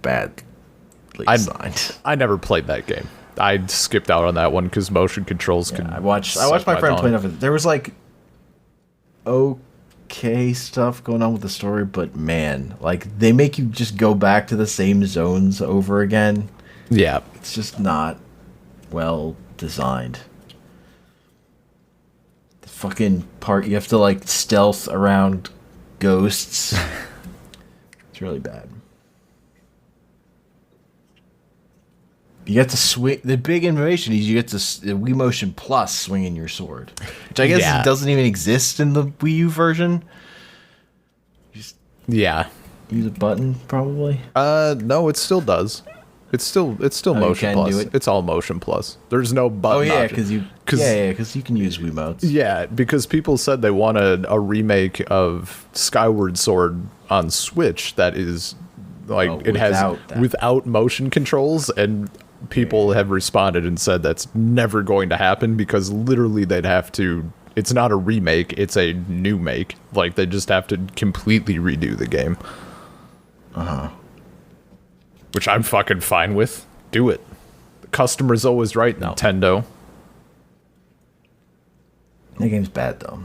badly designed. I never played that game. I skipped out on that one because motion controls can. I watched my friend play enough of it. There was like okay stuff going on with the story, but man, like they make you just go back to the same zones over again. Yeah. It's just not well designed. The fucking part you have to like stealth around ghosts. It's really bad. You get to swing. The big innovation is you get to the Wii Motion Plus swinging your sword, which I guess doesn't even exist in the Wii U version. Yeah. Use a button probably. No, it still does. It's still motion can plus. do it? It's all motion plus. There's no button. Oh yeah, option. because you can use Wiimotes. Yeah, because people said they wanted a remake of Skyward Sword on Switch that is like it has without motion controls, and people have responded and said that's never going to happen because literally they'd have to. It's not a remake; it's a new make. Like they just have to completely redo the game. Which I'm fucking fine with. Do it. The customer's always right, Nintendo. That game's bad though.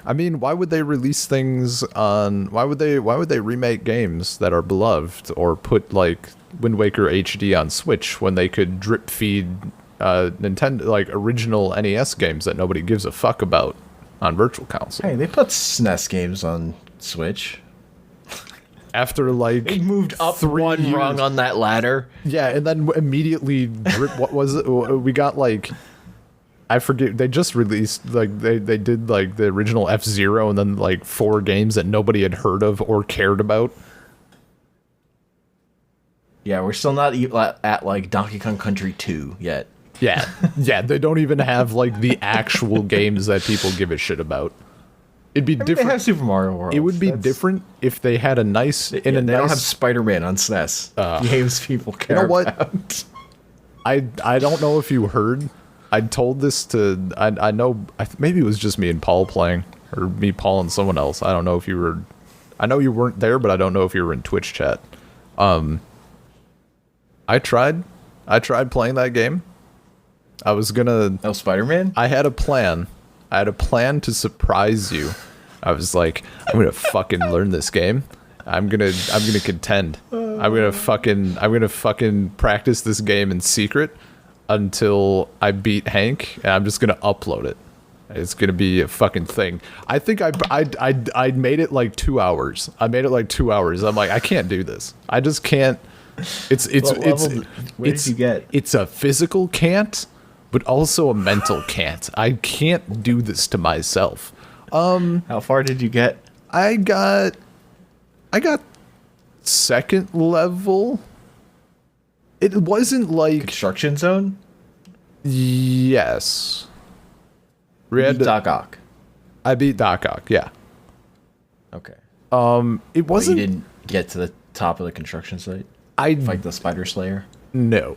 I mean, why would they release things on? Why would they remake games that are beloved or put like Wind Waker HD on Switch when they could drip feed Nintendo like original NES games that nobody gives a fuck about on Virtual Console? Hey, they put SNES games on Switch. After like They moved up 3 one years. rung on that ladder. Yeah, and then immediately drip. What was it? We got like. I forget. They just released like they did like the original F-Zero and then like 4 games that nobody had heard of or cared about. Yeah, we're still not at like Donkey Kong Country 2 yet. Yeah, they don't even have like the actual games that people give a shit about. It'd be different. They have Super Mario World. It would be different if they had a nice. They don't have Spider-Man on SNES. Games people care about. I don't know if you heard. I told this to. I know. Maybe it was just me and Paul playing, or me, Paul, and someone else. I don't know if you were. I know you weren't there, but I don't know if you were in Twitch chat. I tried playing that game. I was gonna. Oh, Spider-Man? I had a plan. I had a plan to surprise you. I was like, I'm gonna fucking learn this game. I'm gonna contend. I'm gonna fucking practice this game in secret until I beat Hank, and I'm just gonna upload it. It's gonna be a fucking thing. I think I made it like 2 hours. I made it like 2 hours. I'm like, I can't do this. I just can't. Where did you get? It's a physical can't, but also a mental can't. I can't do this to myself. How far did you get? I got second level. It wasn't like Construction Zone? yes. Doc Ock. I beat Doc Ock, yeah. Okay. It Well, you wasn't. didn't get to the top of the construction site? I Fight the spider slayer? No.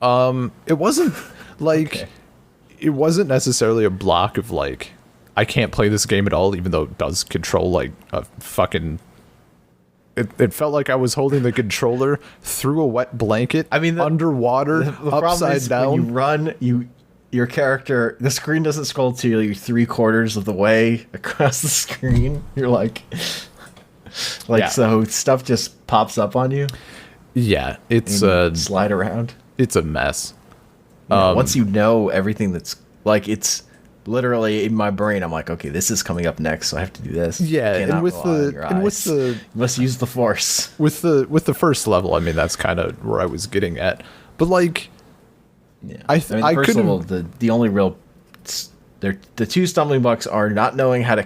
It wasn't like Okay. it wasn't necessarily a block of like I can't play this game at all, even though it does control like a fucking. It felt like I was holding the controller through a wet blanket. I mean, underwater, The problem upside is down. when you run, your character, the screen doesn't scroll to you 3/4 of the way across the screen. You're like, Yeah. so stuff just pops up on you. Yeah, it's And you slide around. it's a mess. Once you know everything that's like, it's literally in my brain. I'm like, okay, this is coming up next, so I have to do this. Yeah, You and cannot with rely on your eyes. the You must use the force. with the first level, I mean that's kind of where I was getting at. But like, Yeah, I mean, the first couldn't- level, the only real, the two stumbling blocks are not knowing how to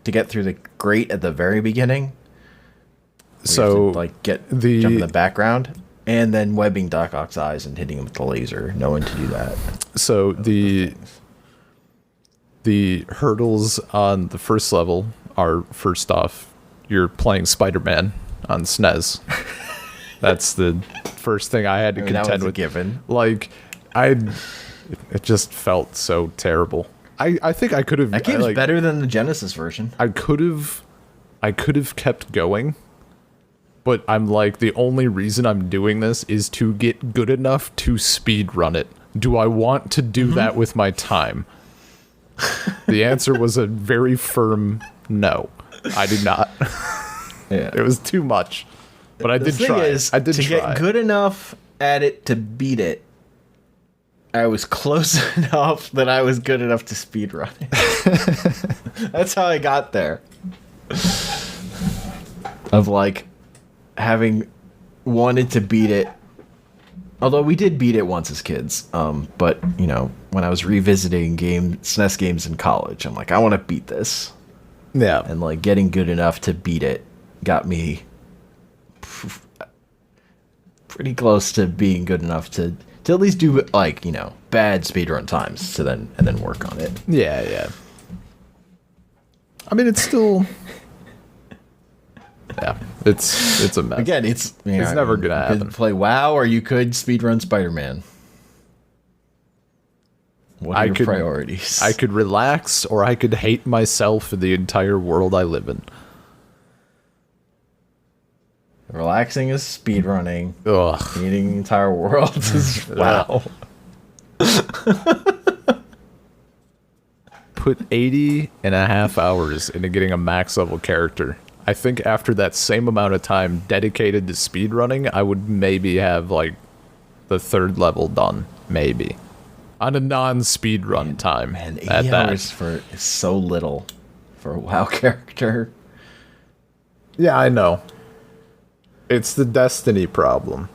get through the grate at the very beginning. where you so have to, like jump the in the background, and then webbing Doc Ock's eyes and hitting him with the laser, knowing to do that. so the hurdles on the first level are, first off, you're playing Spider-Man on SNES. That's the first thing I had to I mean, that contend was a with. given. Like, it just felt so terrible. I think I could have. That game's like, better than the Genesis version. I could have kept going, but I'm like, the only reason I'm doing this is to get good enough to speed run it. Do I want to do that with my time? The answer was a very firm no. I do not. Yeah. It was too much. But I The did thing try. is, I did to try. get good enough at it to beat it, I was close enough that I was good enough to speedrun it. That's how I got there. Of like having wanted to beat it. Although we did beat it once as kids. But you know, when I was revisiting SNES games in college, I'm like, I want to beat this. Yeah. And like getting good enough to beat it got me pretty close to being good enough to at least do like, you know, bad speedrun times to then work on it. Yeah. I mean, it's still. Yeah, it's a mess. Again, it's never gonna you could happen. play WoW or you could speedrun Spider-Man. What are your priorities? I could relax, or I could hate myself and the entire world I live in. Relaxing is speedrunning. Ugh. Hating the entire world is WoW. Put 80.5 hours into getting a max level character. I think after that same amount of time dedicated to speedrunning, I would maybe have like the third level done. Maybe. On a non-speedrun time. Man, 80 at that. hours is so little for a WoW character. Yeah, I know. It's the Destiny problem.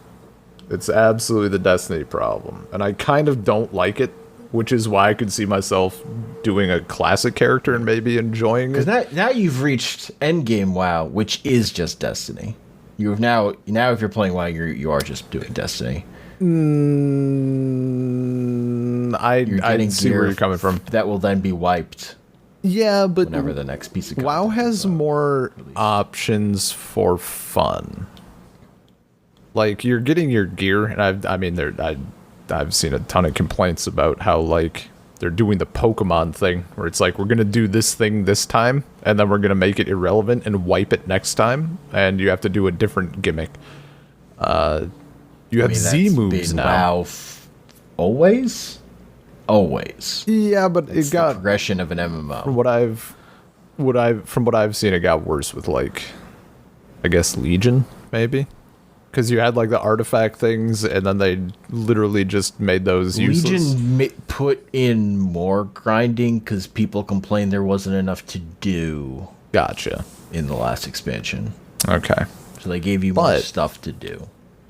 It's absolutely the Destiny problem. And I kind of don't like it, which is why I could see myself doing a classic character and maybe enjoying it. Because now you've reached endgame WoW, which is just Destiny. You've now if you're playing WoW, you are just doing Destiny. I Getting see where gear you're coming from. that will then be wiped Yeah, but whenever the next piece of WoW content has is up. more options for fun. Like, you're getting your gear, and I've seen a ton of complaints about how, like, they're doing the Pokemon thing, where it's like, we're gonna do this thing this time, and then we're gonna make it irrelevant and wipe it next time, and you have to do a different gimmick. You have Z That's moves been now. WoW always. Yeah, but It's it the got progression of an MMO. from what I've seen, it got worse with, like, I guess Legion, maybe, because you had like the artifact things, and then they literally just made those useless. Legion put in more grinding because people complained there wasn't enough to do Gotcha. in the last expansion. Okay. So they gave you more But- stuff to do.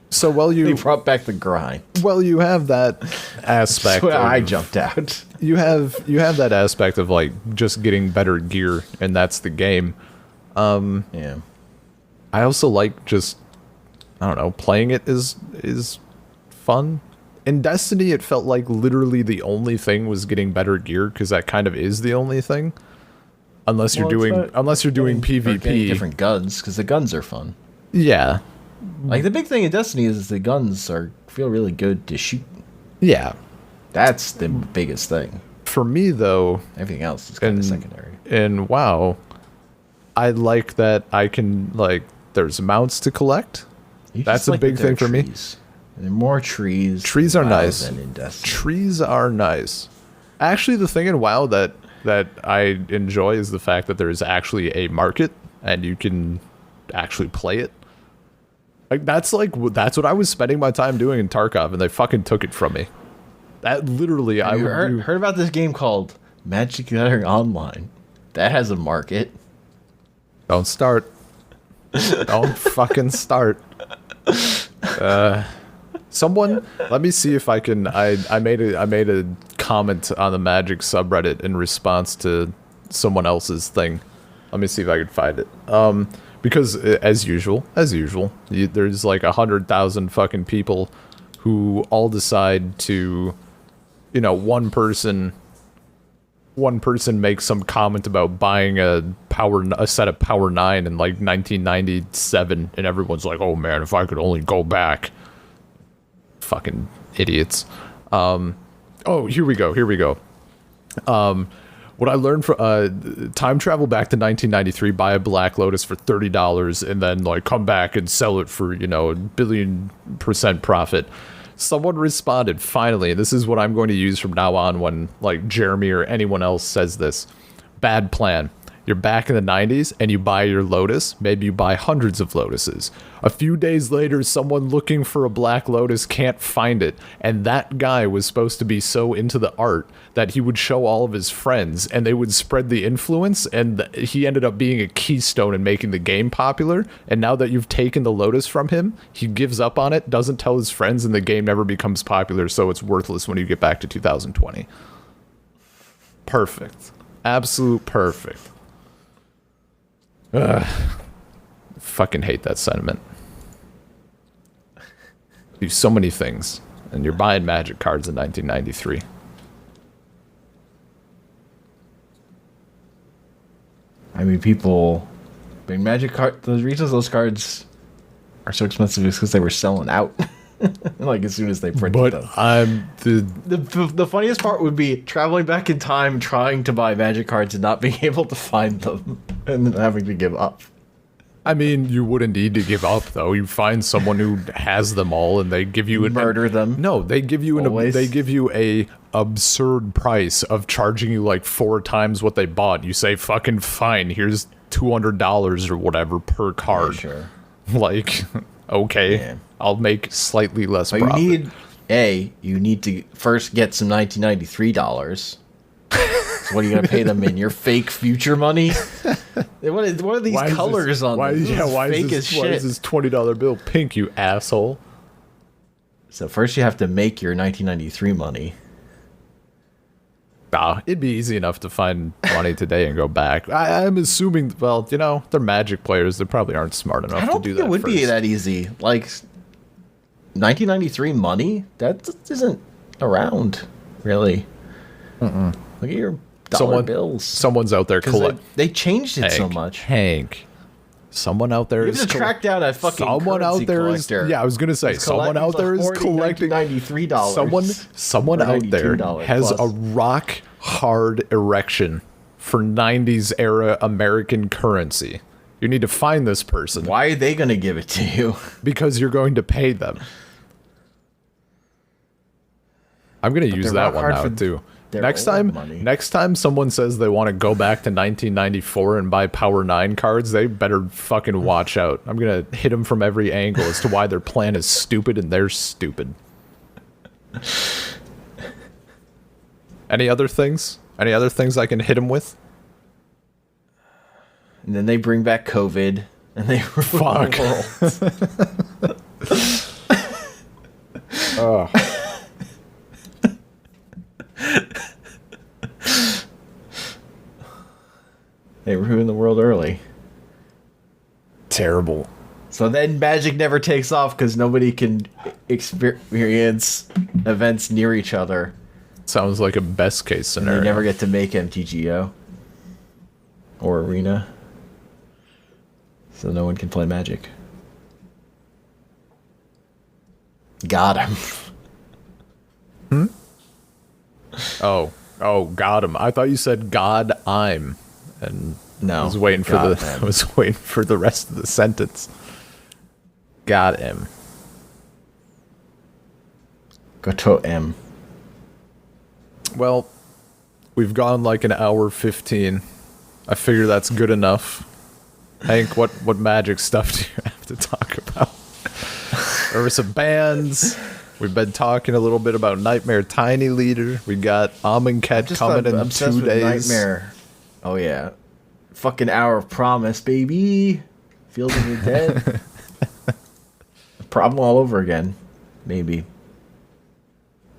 So They you brought back the grind. have that aspect. So I of- jumped out. You have that aspect of like just getting better gear, and that's the game. Yeah. I also like just, I don't know, playing it is fun. In Destiny, it felt like literally the only thing was getting better gear, because that kind of is the only thing. unless you're doing getting PvP. different guns, because the guns are fun. Yeah, Like the big thing in Destiny is the guns feel really good to shoot. yeah. That's the biggest thing. For me though, Everything else is kind of secondary. in WoW, I like that I can there's mounts to collect. You That's just a like big that there are thing for me. trees. There are more trees. Trees in are WoW nice. than in Destiny. Trees are nice. Actually, the thing in WoW that I enjoy is the fact that there is actually a market and you can actually play it. That's what I was spending my time doing in Tarkov, and they fucking took it from me. That literally, Have you heard about this game called Magic the Gathering Online? That has a market. Don't start. Don't fucking start. Someone, let me see if I can. I made a comment on the Magic subreddit in response to someone else's thing. Let me see if I can find it. Because as usual, there's like 100,000 fucking people who all decide to, one person makes some comment about buying a set of Power 9 in like 1997, and everyone's like, "Oh man, if I could only go back." Fucking idiots. Here we go. What I learned from time travel back to 1993, buy a Black Lotus for $30, and then come back and sell it for a billion% profit. Someone responded, finally, and this is what I'm going to use from now on when Jeremy or anyone else says this. Bad plan. You're back in the 90s and you buy your Lotus. Maybe you buy hundreds of Lotuses. A few days later, someone looking for a Black Lotus can't find it. And that guy was supposed to be so into the art that he would show all of his friends and they would spread the influence. And he ended up being a keystone in making the game popular. And now that you've taken the Lotus from him, he gives up on it, doesn't tell his friends, and the game never becomes popular. So it's worthless when you get back to 2020. Perfect. Absolute perfect. Fucking hate that sentiment. Do so many things, and you're buying Magic cards in 1993. I mean, Magic card. The reasons those cards are so expensive is because they were selling out. As soon as they printed them. The funniest part would be traveling back in time, trying to buy Magic cards and not being able to find them, and then having to give up. I mean, you wouldn't need to give up though. You find someone who has them all, and they give you murder them. No, they give you a absurd price of charging you 4 times what they bought. You say, "Fucking fine, here's $200 or whatever per card." Yeah, sure. Okay, yeah. I'll make slightly less but profit. You need to first get some $1993. So what are you gonna pay them in? Your fake future money? What are these colors on this? Why fake is as shit. Why is this $20 bill pink, you asshole? So first you have to make your 1993 money. It'd be easy enough to find money today and go back. I'm assuming, they're Magic players. They probably aren't smart enough to do that. I don't think it would be that easy. 1993 money? That isn't around, really. Look at your dollar bills. Someone's out there they changed it so much. Hank. Someone out there is track down a fucking someone out there collector. I was gonna say someone out there is collecting $93. Someone out there has a rock hard erection for 90s era American currency. You need to find this person. Why are they gonna give it to you? Because you're going to pay them. I'm gonna use that one now too. Next time someone says they want to go back to 1994 and buy Power 9 cards, they better fucking watch out. I'm going to hit them from every angle as to why their plan is stupid and they're stupid. Any other things? Any other things I can hit them with? And then they bring back COVID and they fuck. Oh. They ruined the world early. Terrible. So then Magic never takes off because nobody can experience events near each other. Sounds like a best case scenario. And they never get to make MTGO. or Arena. So no one can play Magic. Got him. Oh, got him. I thought you said God I'm, and No. I was waiting for I was waiting for the rest of the sentence. Got him. Goto M. Well, we've gone like an hour 15. I figure that's good enough. Hank, what Magic stuff do you have to talk about? There were some bands. We've been talking a little bit about Nightmare Tiny Leader. We got Amonkhet coming in 2 days. Nightmare. Oh yeah, fucking Hour of Promise, baby. Field of the Dead. Problem all over again. Maybe.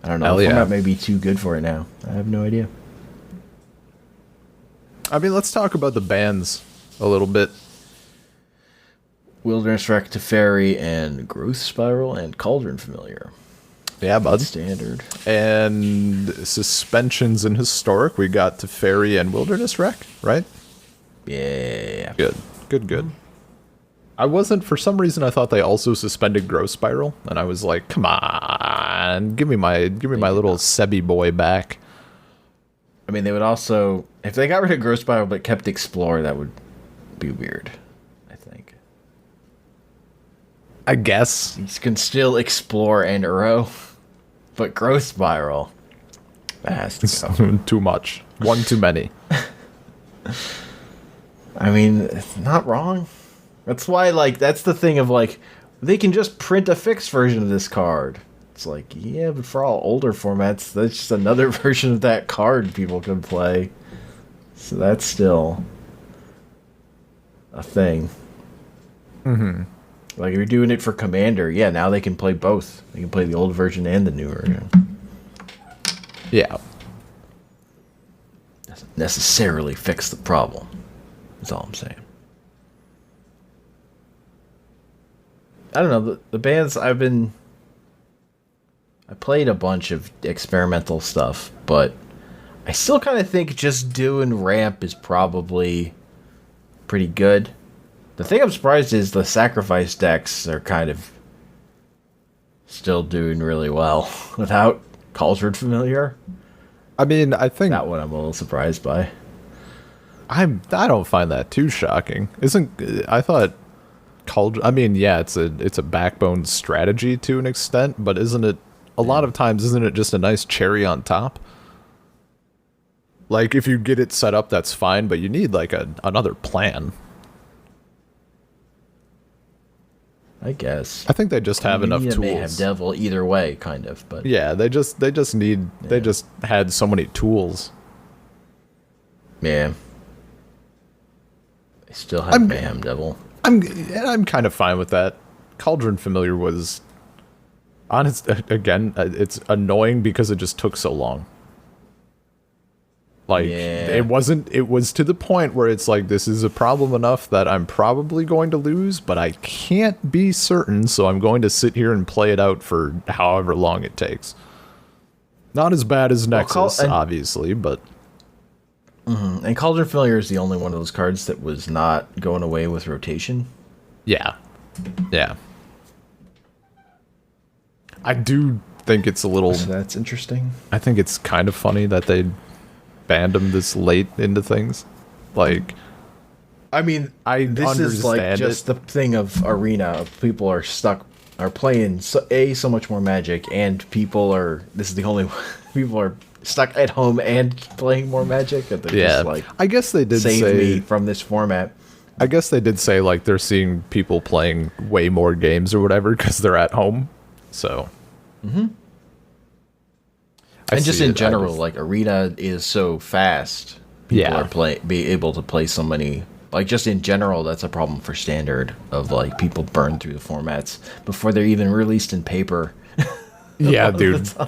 I don't know. The format may be too good for it now. I have no idea. I mean, let's talk about the bands a little bit. Wilderness Wreck, Teferi, and Growth Spiral, and Cauldron Familiar. Yeah, bud. Standard. And Suspensions and Historic, we got Teferi and Wilderness Wreck, right? Yeah. Good. I wasn't, for some reason, I thought they also suspended Growth Spiral, and I was like, come on, give me my little Sebi boy back. I mean, they would also, if they got rid of Growth Spiral but kept Explore, that would be weird, I think. I guess. You can still Explore and Uro, but Growth Spiral, that has to go. Too much. One too many. I mean, it's not wrong. That's why, like, that's the thing of, like, they can just print a fixed version of this card. It's like, yeah, but for all older formats, that's just another version of that card people can play. So that's still a thing. Mm-hmm. Like, if you're doing it for Commander, yeah, now they can play both. They can play the old version and the new version. Yeah. Doesn't necessarily fix the problem. That's all I'm saying. I don't know, the bands I played a bunch of experimental stuff, but I still kind of think just doing ramp is probably pretty good. The thing I'm surprised is the sacrifice decks are kind of still doing really well without Cauldron Familiar. I mean, I think that one I'm a little surprised by. I don't find that too shocking. I thought Cauldron, I mean, yeah, it's a backbone strategy to an extent, but isn't it a lot of times, isn't it just a nice cherry on top? Like, if you get it set up, that's fine, but you need like another plan. I guess. I think they just have enough tools. Mayhem Devil either way, kind of, but yeah, they just had so many tools. Yeah. They still have Mayhem Devil. I'm kind of fine with that. Cauldron Familiar was honest again. It's annoying because it just took so long. Like, it was to the point where it's like, this is a problem enough that I'm probably going to lose, but I can't be certain, so I'm going to sit here and play it out for however long it takes. Not as bad as Nexus, obviously, but... Mm-hmm. And Cauldron Familiar is the only one of those cards that was not going away with rotation. Yeah. Yeah. I do think it's a little... So that's interesting. I think it's kind of funny that they banned him this late into things. Like, I mean, this is like just the thing of Arena. People are playing so much more Magic, and this is the only people are stuck at home and playing more Magic. That just like, I guess they did save me from this format. I guess they did say like they're seeing people playing way more games or whatever because they're at home. So. Mm-hmm. And just in general, like, Arena is so fast. People are be able to play so many. Like, just in general, that's a problem for Standard of, like, people burn through the formats before they're even released in paper. Yeah, dude. The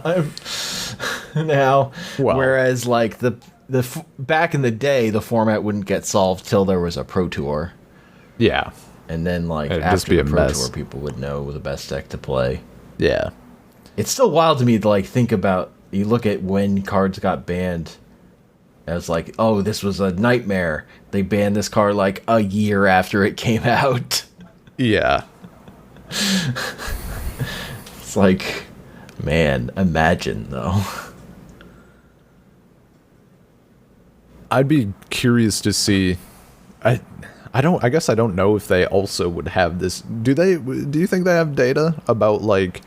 time now, whereas, like, the back in the day, the format wouldn't get solved till there was a Pro Tour. Yeah. And then, like, after the Pro Tour, people would know the best deck to play. Yeah. It's still wild to me to, like, think about. You look at when cards got banned, As like, oh, this was a nightmare. They banned this card like a year after it came out. Yeah. It's like, man, imagine though. I'd be curious to see. I guess I don't know if they also would have this. Do you think they have data about like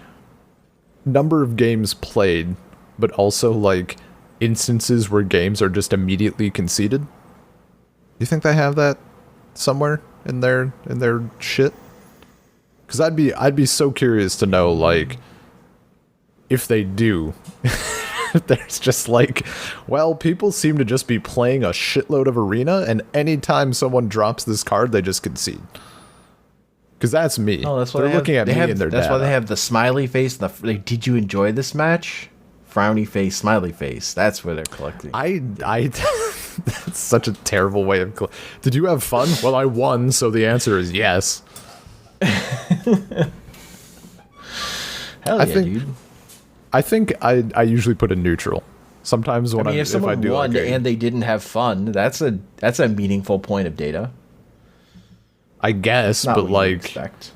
number of games played, but also like instances where games are just immediately conceded? Do you think they have that somewhere in their shit? Because I'd be so curious to know, like, if they do. There's just like, well, people seem to just be playing a shitload of Arena, and anytime someone drops this card, they just concede. Because that's me. Oh, that's why they're looking at me in their That's data. why they have the smiley face. Did you enjoy this match? Frowny face, smiley face. That's where they're collecting. That's such a terrible way of. Did you have fun? Well, I won, so the answer is yes. Hell yeah, dude. I think I usually put a neutral. Sometimes when if someone if I do won like and they didn't have fun, that's a meaningful point of data. I guess, Not but what you like, expect.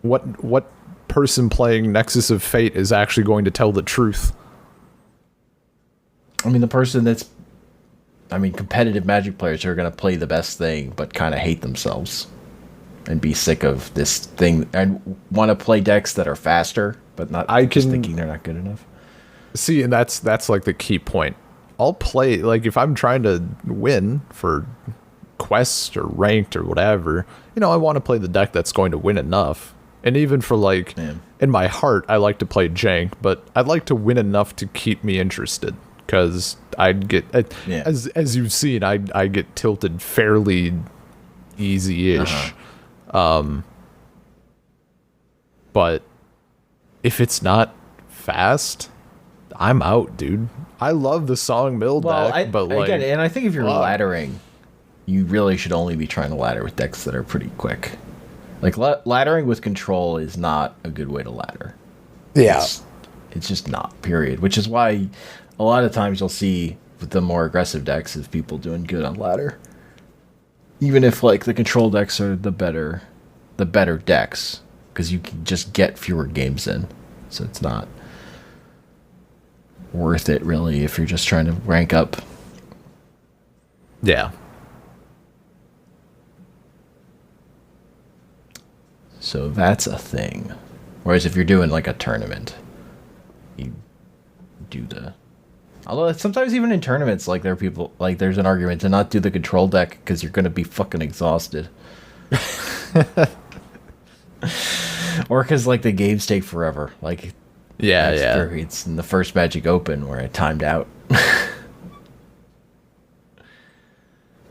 what person playing Nexus of Fate is actually going to tell the truth? I mean, the person competitive Magic players are going to play the best thing, but kind of hate themselves and be sick of this thing and want to play decks that are faster, but not just thinking they're not good enough. See, and that's like the key point. I'll play, like, if I'm trying to win for quests or ranked or whatever, I want to play the deck that's going to win enough. And even for like, in my heart, I like to play jank, but I'd like to win enough to keep me interested. Because I'd get, as you've seen, I get tilted fairly easy-ish. But if it's not fast, I'm out, dude. I love the Song Mill deck, but like, again, and I think if you're laddering, you really should only be trying to ladder with decks that are pretty quick. Like laddering with control is not a good way to ladder. Yeah, it's just not. Period. Which is why a lot of times you'll see with the more aggressive decks is people doing good on ladder. Even if like the control decks are the better decks, because you can just get fewer games in, so it's not worth it really if you're just trying to rank up. Yeah. So that's a thing. Whereas if you're doing like a tournament, you do the. Although sometimes even in tournaments, like there are people like there's an argument to not do the control deck because you're gonna be fucking exhausted. Or because like the games take forever. Like it's in the first Magic Open where it timed out.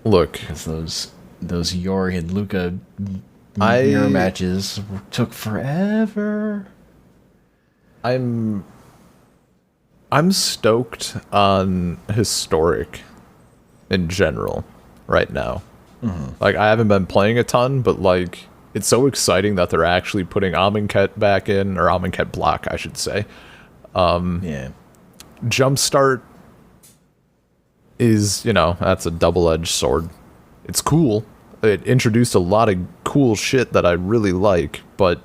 Look, because those Yori and Luca mirror matches took forever. I'm stoked on Historic in general right now. Mm-hmm. Like, I haven't been playing a ton, but like, it's so exciting that they're actually putting Amonkhet back in, or Amonkhet block, I should say. Jumpstart is, that's a double-edged sword. It's cool. It introduced a lot of cool shit that I really like, but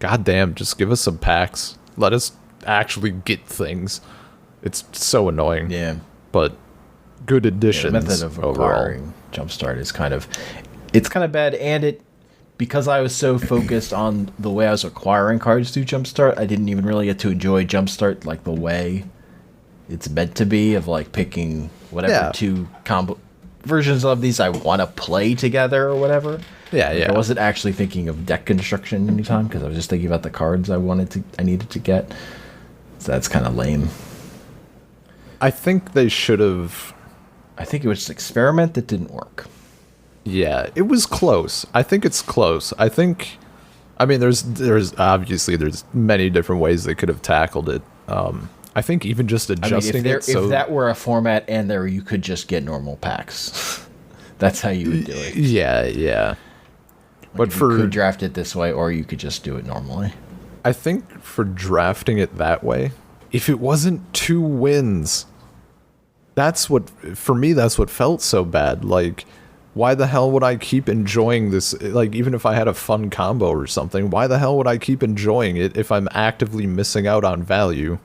goddamn, just give us some packs. Let us actually get things. It's so annoying. Yeah. But good additions. The method of acquiring Jumpstart is kind of bad, and because I was so focused on the way I was acquiring cards through Jumpstart, I didn't even really get to enjoy Jumpstart like the way it's meant to be, of like picking whatever two combo versions of these I want to play together or whatever. I wasn't actually thinking of deck construction anytime because I was just thinking about the cards I needed to get. So that's kind of lame. I think they should have. I think it was an experiment that didn't work. Yeah, it was close. I think it's close. There's obviously many different ways they could have tackled it. I think even just adjusting if that were a format and you could just get normal packs, that's how you would do it. Yeah. But you could draft it this way, or you could just do it normally. I think for drafting it that way, if it wasn't 2 wins, that's what, for me, that's what felt so bad. Like, why the hell would I keep enjoying this? Like, even if I had a fun combo or something, why the hell would I keep enjoying it if I'm actively missing out on value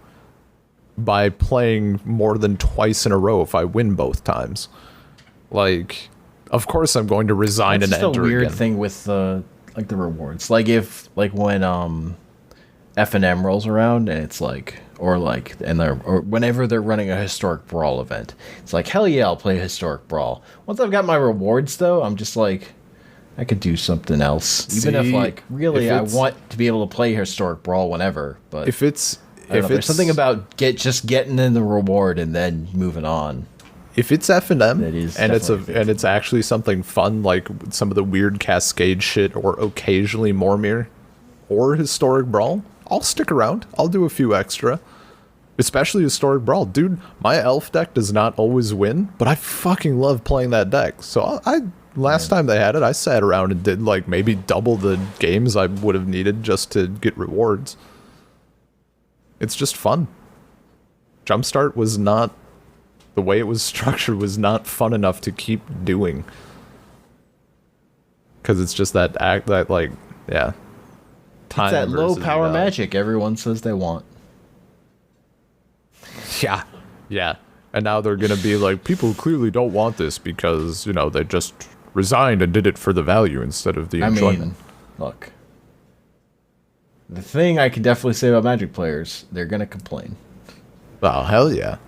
by playing more than twice in a row if I win both times? Like, of course I'm going to resign and enter again. That's just a weird thing with the rewards. Like if when F&M rolls around and it's like, or whenever they're running a historic brawl event, it's like, hell yeah, I'll play a historic brawl. Once I've got my rewards though, I'm just like, I could do something else. Even if like really I want to be able to play historic brawl whenever, but there's something about getting in the reward and then moving on. If it's F&M and it's actually something fun, like some of the weird Cascade shit or occasionally Mormir or Historic Brawl, I'll stick around. I'll do a few extra. Especially Historic Brawl. Dude, my elf deck does not always win, but I fucking love playing that deck. So last time they had it, I sat around and did like maybe double the games I would have needed just to get rewards. It's just fun. Jumpstart was not, the way it was structured was not fun enough to keep doing. Because it's just that yeah. It's that low power magic everyone says they want. Yeah. Yeah. And now they're going to be like, people clearly don't want this because, you know, they just resigned and did it for the value instead of the enjoyment. I mean, look. The thing I can definitely say about Magic players, they're going to complain. Oh, hell yeah.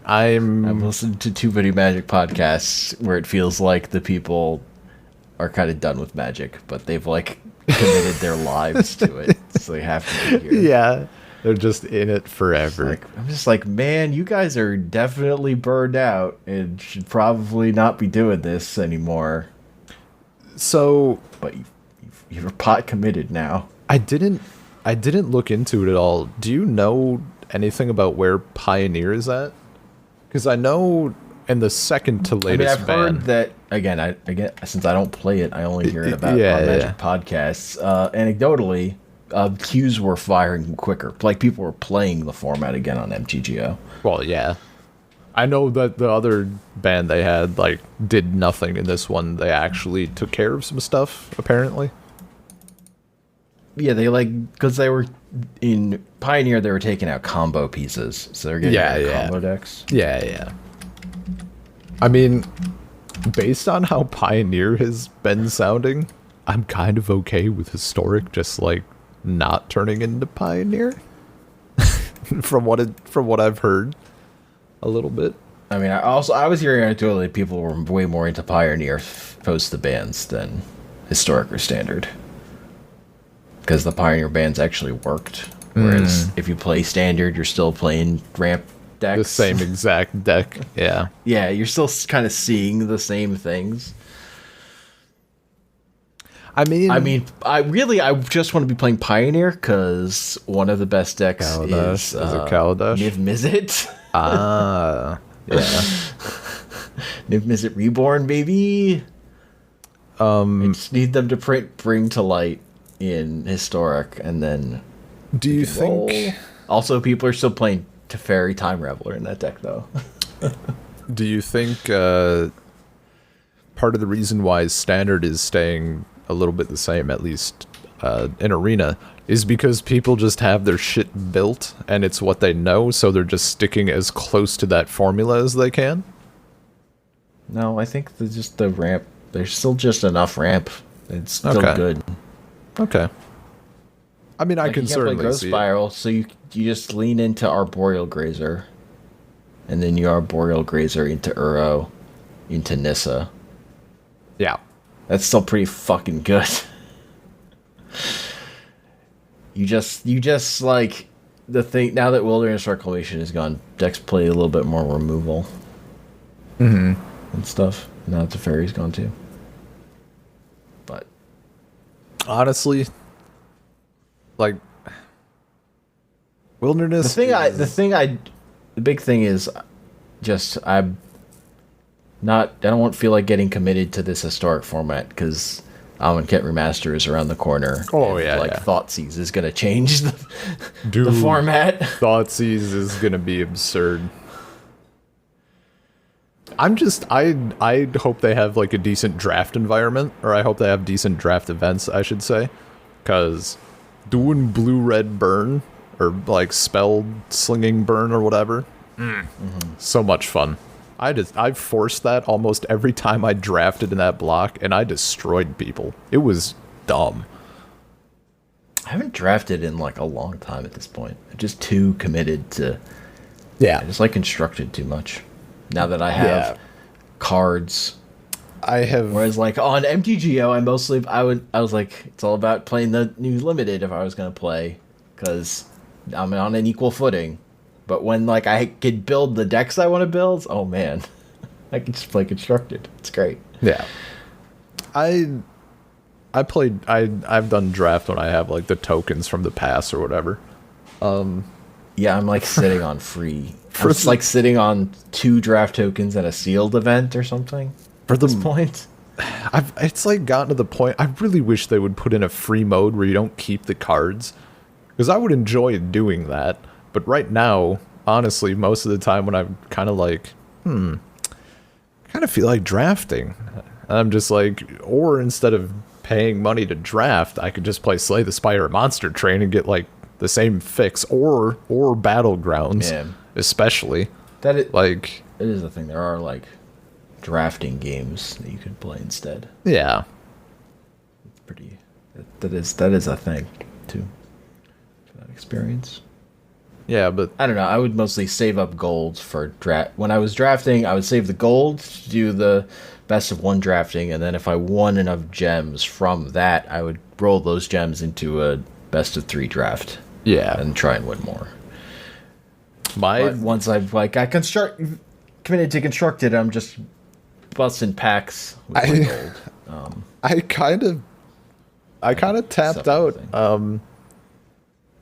I've listened to too many Magic podcasts where it feels like the people are kind of done with Magic, but they've like committed their lives to it, so they have to be here. Yeah, they're just in it forever. I'm just like, man, you guys are definitely burned out and should probably not be doing this anymore. So, but you're pot committed now. I didn't look into it at all. Do you know anything about where Pioneer is at? Because I know in the second to latest I've heard that, again, since I don't play it, I only hear it about on Magic podcasts. Anecdotally, queues were firing quicker. Like, people were playing the format again on MTGO. Well, yeah. I know that the other band they had, like, did nothing in this one. They actually took care of some stuff, apparently. Yeah, because they were in Pioneer, they were taking out combo pieces, so they're getting combo decks. Yeah. I mean, based on how Pioneer has been sounding, I'm kind of okay with Historic just like not turning into Pioneer. from what I've heard, a little bit. I mean, I was hearing anecdotally people were way more into Pioneer post the bans than Historic or Standard. Because the Pioneer bans actually worked. Whereas if you play Standard, you're still playing ramp decks. The same exact deck, yeah. Yeah, you're still kind of seeing the same things. I mean, I just want to be playing Pioneer because one of the best decks is it Kaladesh? Niv Mizzet. Yeah. Niv Mizzet Reborn, baby. I just need them to Bring to Light in Historic, and then do you think roll. Also people are still playing Teferi Time Reveler in that deck though? Do you think part of the reason why Standard is staying a little bit the same, at least in Arena, is because people just have their shit built and it's what they know, so they're just sticking as close to that formula as they can? No, I think the ramp, there's still just enough ramp. It's still good. Okay. I mean, I can certainly play Ghost see Spiral, so you just lean into Arboreal Grazer, and then you Arboreal Grazer into Uro, into Nissa. Yeah. That's still pretty fucking good. You just like the thing now that Wilderness Reclamation is gone, decks play a little bit more removal. And stuff. Now that Teferi's gone too. But honestly, like Wilderness. The big thing is just I don't feel like getting committed to this Historic format because Kent Remaster is around the corner. Oh, and, yeah, like yeah. Thoughtseize is gonna change the Dude, format. Thoughtseize is gonna be absurd. I hope they have like a decent draft environment, or I hope they have decent draft events, I should say, because doing blue red burn or like spell slinging burn or whatever, so much fun. I forced that almost every time I drafted in that block, and I destroyed people. It was dumb. I haven't drafted in like a long time at this point. I'm just too committed to. Yeah, I just like constructed too much. Now that I have cards, I have. whereas like on MTGO, I was like, it's all about playing the new limited if I was gonna play, because I'm on an equal footing. But when like I could build the decks I want to build, oh man, I can just play constructed. It's great. Yeah. I've done draft when I have like the tokens from the past or whatever. Yeah, I'm like sitting on free. For It's like sitting on 2 draft tokens at a sealed event or something. For At this point, it's like gotten to the point. I really wish they would put in a free mode where you don't keep the cards, because I would enjoy doing that. But right now, honestly, most of the time when I'm kind of like, I kind of feel like drafting. And I'm just like, or instead of paying money to draft, I could just play Slay the Spire Monster Train and get like the same fix, or Battlegrounds, Yeah. especially. that it Like, it is the thing. There are like drafting games that you could play instead. yeah. It's pretty. That is a thing too. For that experience. Yeah, but I don't know. I would mostly save up gold for draft. When I was drafting, I would save the gold to do the best of 1 drafting, and then if I won enough gems from that, I would roll those gems into a best of 3 draft yeah. and try and win more. My But once I've like committed to constructed, I'm just busting packs with my gold. I kind of tapped Stuff out everything.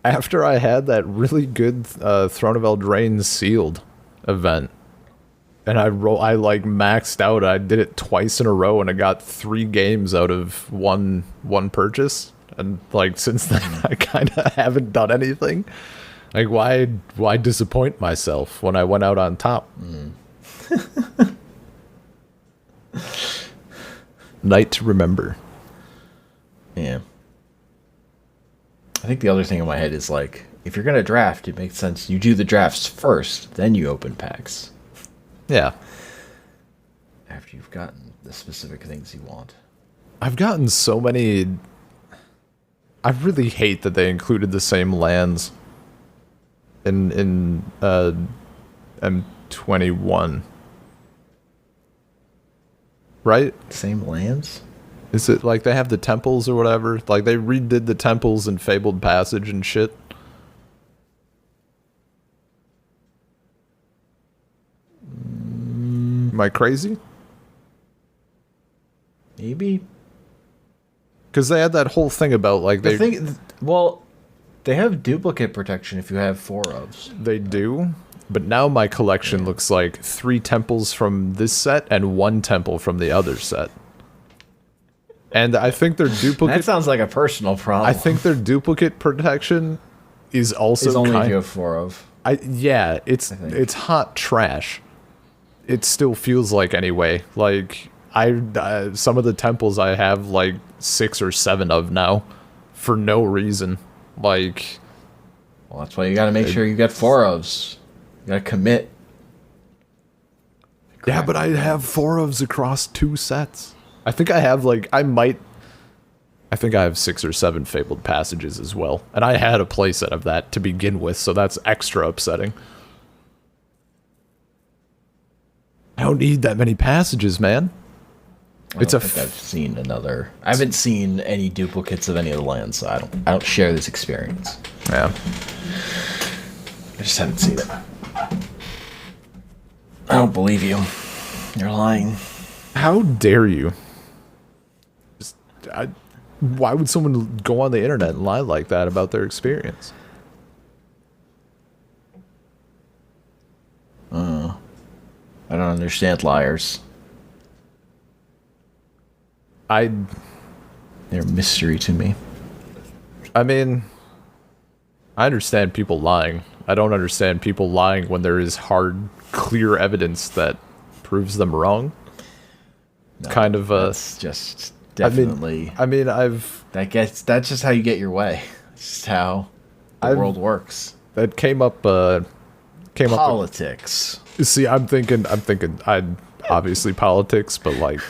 after I had that really good Throne of Eldraine sealed event, and I like maxed out. I did it twice in a row, and I got 3 games out of one purchase. And like since then, I kind of haven't done anything. Like why disappoint myself when I went out on top? Night to remember. Yeah. I think the other thing in my head is like, if you're gonna draft, it makes sense you do the drafts first, then you open packs Yeah. after you've gotten the specific things you want. I've gotten so many. I really hate that they included the same lands in M21. Right? Same lands? Is it like they have the temples or whatever? Like they redid the temples in Fabled Passage and shit? Am I crazy? Maybe. Because they had that whole thing about like They have duplicate protection if you have 4 ofs. They do, but now my collection looks like 3 temples from this set and 1 temple from the other set. And I think their That duplicate. sounds like a personal problem. I think their duplicate protection is also it's only if kind. you have 4 of. Yeah, think. it's hot trash. It still feels like anyway. Like some of the temples I have like 6 or 7 of now, for no reason. Like, Well, that's why you gotta make sure you get 4 ofs. You gotta commit. yeah, but I have 4 ofs across 2 sets. I think I have I think I have 6 or 7 Fabled Passages as well. And I had a playset of that to begin with, so that's extra upsetting. I don't need that many passages, man. I don't think I've seen another. I haven't seen any duplicates of any of the lands, so I don't share this experience. Yeah. I just haven't seen it. I don't believe you. You're lying. How dare you? Why would someone go on the internet and lie like that about their experience? I don't understand liars. They're a mystery to me. I mean, I understand people lying. I don't understand people lying when there is hard, clear evidence that proves them wrong. No, Kind of that's just definitely. That's just how you get your way. It's just how the world works. That came up. Politics. See, I'm thinking. I obviously politics, but like,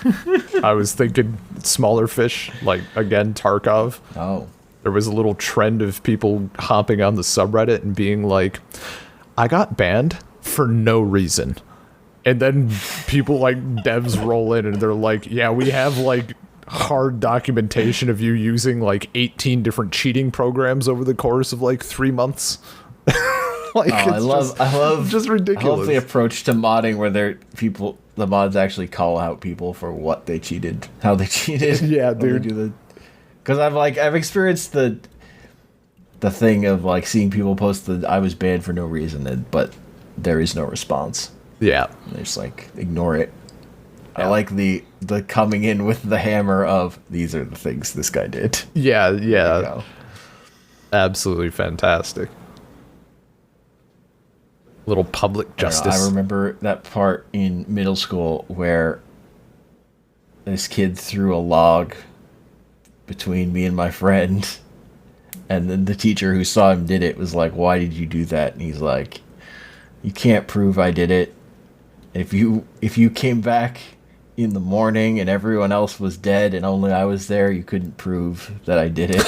I was thinking smaller fish. Like again, Tarkov. Oh. There was a little trend of people hopping on the subreddit and being like, I got banned for no reason. And then people like devs roll in and they're like, yeah, we have like hard documentation of you using like 18 different cheating programs over the course of like 3 months. Like, I love just ridiculous. I love the approach to modding where the mods actually call out people for what they cheated, how they cheated. Yeah, dude. Because I've experienced the thing of like seeing people post that I was banned for no reason, but there is no response. Yeah, they just like ignore it. Yeah. I like the coming in with the hammer of these are the things this guy did. Yeah. Absolutely fantastic. Little public justice. I remember that part in middle school where this kid threw a log between me and my friend, and then the teacher who saw him did it was like, why did you do that? And he's like, you can't prove I did it. If you came back in the morning and everyone else was dead and only I was there, you couldn't prove that I did it.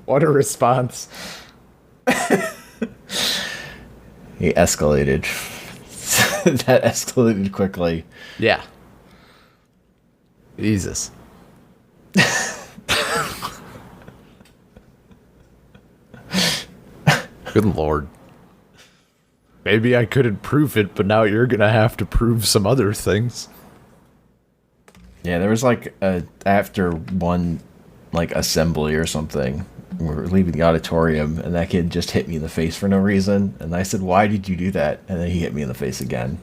What a response. He escalated. That escalated quickly. Yeah. Jesus. Good Lord. Maybe I couldn't prove it, but now you're gonna have to prove some other things. Yeah, there was like after one like assembly or something, we were leaving the auditorium, and that kid just hit me in the face for no reason, and I said, "Why did you do that?" And then he hit me in the face again,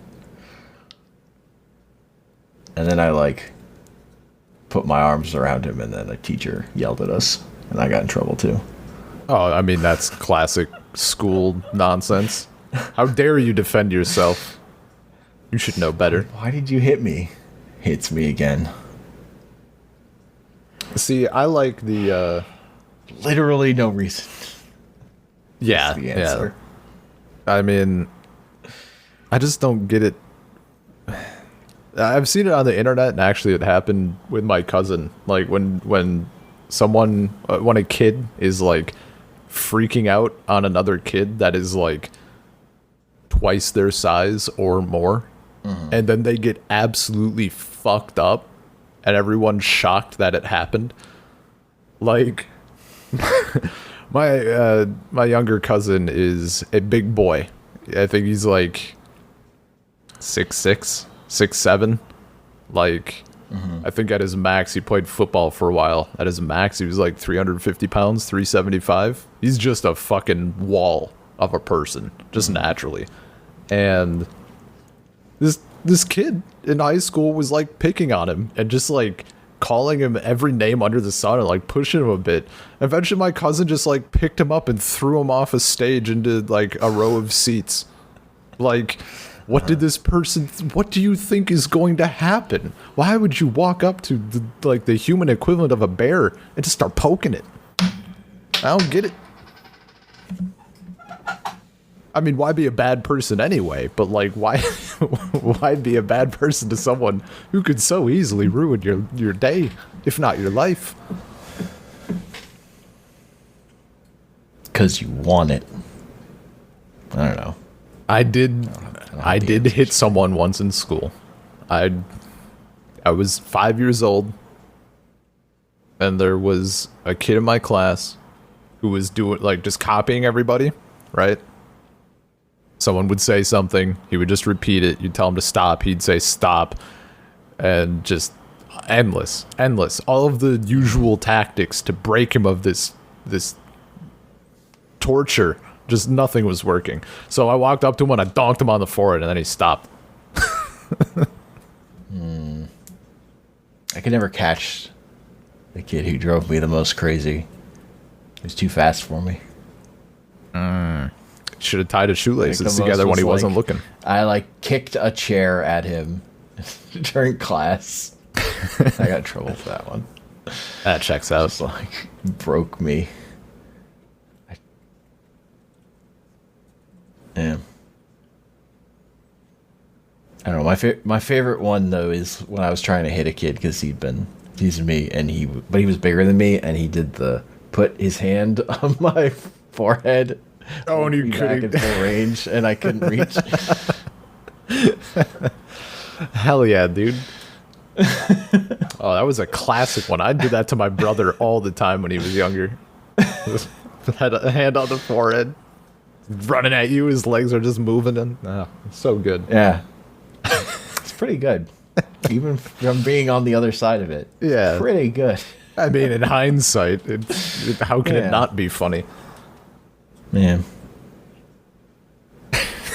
and then I like put my arms around him, and then a teacher yelled at us, and I got in trouble too. Oh, I mean, that's classic school nonsense. How dare you defend yourself? You should know better. Why did you hit me? Hits me again. See, I like the literally no reason. Yeah, that's the answer. Yeah. I mean, I just don't get it. I've seen it on the internet, and actually it happened with my cousin. Like when a kid is like freaking out on another kid that is like twice their size or more, and then they get absolutely fucked up and everyone's shocked that it happened. Like my younger cousin is a big boy. I think he's like 6'6", 6'7". Like I think at his max, he played football for a while. At his max, he was like 350 pounds, 375. He's just a fucking wall of a person, just naturally. And this kid in high school was like picking on him and just like calling him every name under the sun and like pushing him a bit. Eventually, my cousin just like picked him up and threw him off a stage into like a row of seats. Like, what did this person? What do you think is going to happen? Why would you walk up to the human equivalent of a bear and just start poking it? I don't get it. I mean, why be a bad person anyway? But like, why be a bad person to someone who could so easily ruin your day, if not your life? Because you want it. I don't know. I did hit someone once in school. I was 5 years old, and there was a kid in my class who was doing like just copying everybody, right? Someone would say something, he would just repeat it. You'd tell him to stop, he'd say stop, and just endless. All of the usual tactics to break him of this torture. Just nothing was working. So I walked up to him and I donked him on the forehead, and then he stopped. I could never catch the kid who drove me the most crazy. He was too fast for me. Should have tied his shoelaces Like, together when he wasn't like, looking. I like kicked a chair at him during class. I got in trouble for that one. That checks out. Just like broke me. Yeah. I don't know. My favorite one though is when I was trying to hit a kid because he'd been teasing me, and he was bigger than me, and he did put his hand on my forehead. Oh, and you back in full range, and I couldn't reach. Hell yeah, dude. Oh, that was a classic one. I did that to my brother all the time when he was younger. Had a hand on the forehead, running at you. His legs are just moving, and it's so good. Yeah, it's pretty good. Even from being on the other side of it, Yeah. it's pretty good. I mean, in hindsight, how can it Yeah. not be funny? Man.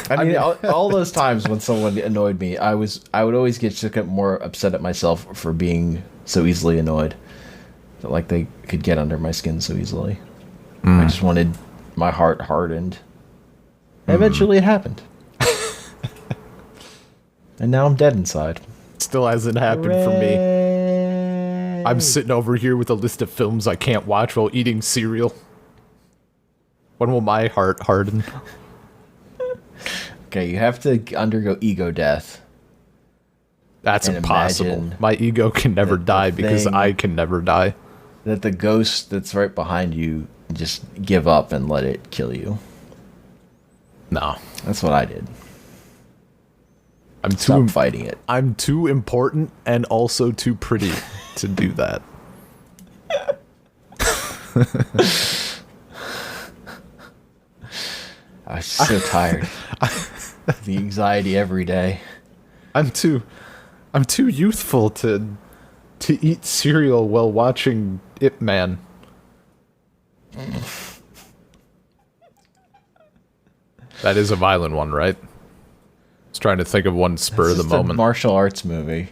I mean, all those times when someone annoyed me, I would always get more upset at myself for being so easily annoyed. Like they could get under my skin so easily. I just wanted my heart hardened. Eventually it happened. And now I'm dead inside. Still hasn't happened for me. I'm sitting over here with a list of films I can't watch while eating cereal. When will my heart harden? Okay, you have to undergo ego death. That's And impossible. imagine My ego can never that the die because thing- I can never die. That the ghost that's right behind you just give up and let it kill you. No. That's what I did. I'm Stop fighting it. I'm too important and also too pretty to do that. I was so tired. The anxiety every day. I'm too youthful to eat cereal while watching Ip Man. That is a violent one, right? I was trying to think of one spur of the It's just a moment. martial arts movie.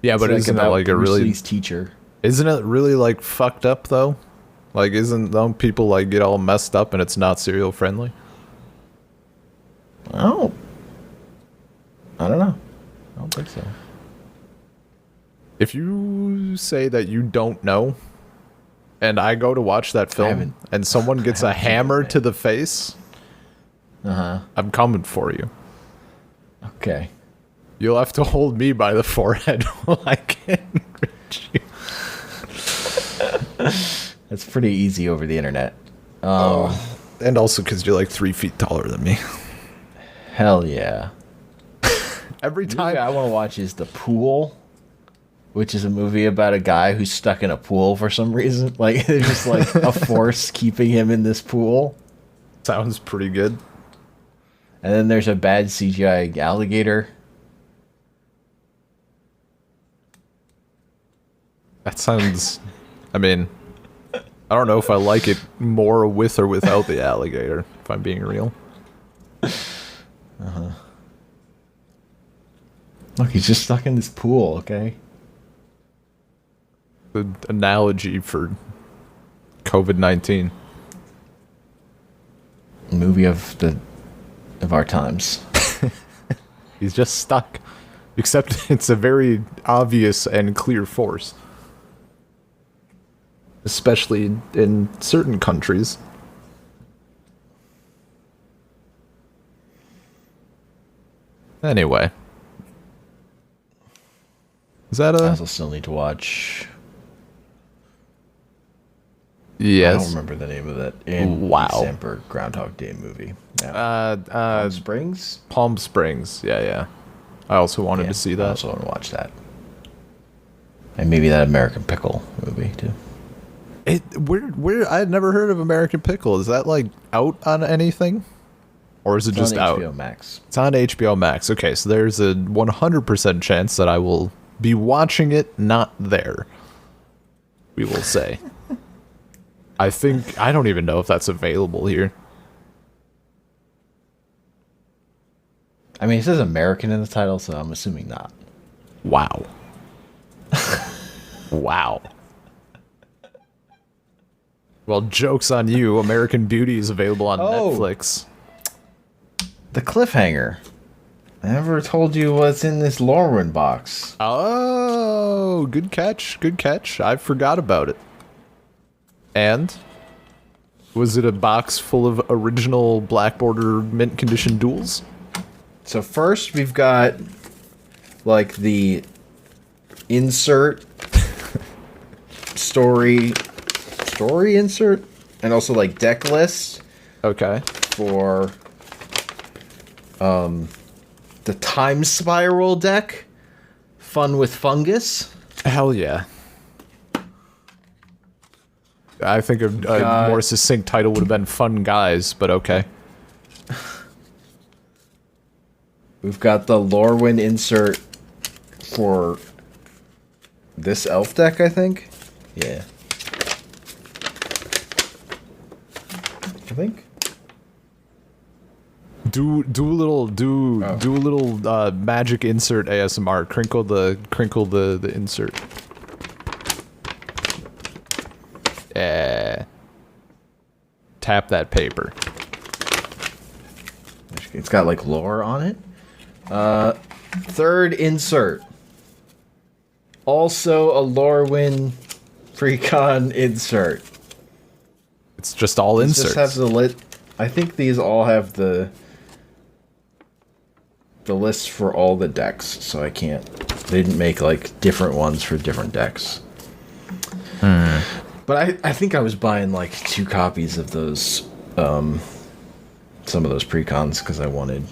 Yeah, but It's isn't it about like a Bruce really Lee's teacher? Isn't it really like fucked up though? Like don't people like get all messed up and it's not cereal friendly? Oh, I don't know. I don't think so. If you say that you don't know and I go to watch that film haven't- and someone gets a haven't seen it, hammer man. to the face, I'm coming for you. Okay. You'll have to hold me by the forehead while I can reach you. That's pretty easy over the internet. And also because you're like 3 feet taller than me. Hell yeah. Every The time movie I want to watch is The Pool, which is a movie about a guy who's stuck in a pool for some reason. Like, there's just like a force keeping him in this pool. sounds pretty good. And then there's a bad CGI alligator. That sounds. I mean, I don't know if I like it more with or without the alligator, if I'm being real. Look, he's just stuck in this pool, okay? The analogy for COVID-19. Movie of our times. He's just stuck. Except it's a very obvious and clear force. Especially in certain countries. Anyway. Is that I a... also still need to watch. I don't Yes. remember the name of that. Andy Wow. Samberg Groundhog Day movie. Yeah. Palm Springs? Palm Springs. Yeah, yeah. I also wanted to see I that. also want to watch that. And maybe that American Pickle movie too. Where I had never heard of American Pickle. Is that like out on anything? Or is it It's just on out? HBO Max. It's on HBO Max. Okay, so there's a 100% chance that I will be watching it not there. We will say. I don't even know if that's available here. I mean, it says American in the title, so I'm assuming not. Wow. Wow. Well, joke's on you. American Beauty is available on Netflix. The cliffhanger. I never told you what's in this Lorwyn box. Oh, good catch. Good catch. I forgot about it. And? Was it a box full of original Black Border mint condition duels? So first we've got like the insert story insert and also like deck lists. Okay. For the Time Spiral deck. Fun with Fungus. Hell yeah. I think a more succinct title would have been Fun Guys, but okay. We've got the Lorwyn insert for this elf deck, I think. Yeah. I think. Do a little magic insert ASMR. Crinkle the insert. Tap that paper. It's got like lore on it. Third insert. Also a Lorwyn Precon insert. It's just all inserts. Just have I think these all have the list for all the decks, so I can't. They didn't make like different ones for different decks. But I think I was buying like 2 copies of those, some of those precons because I wanted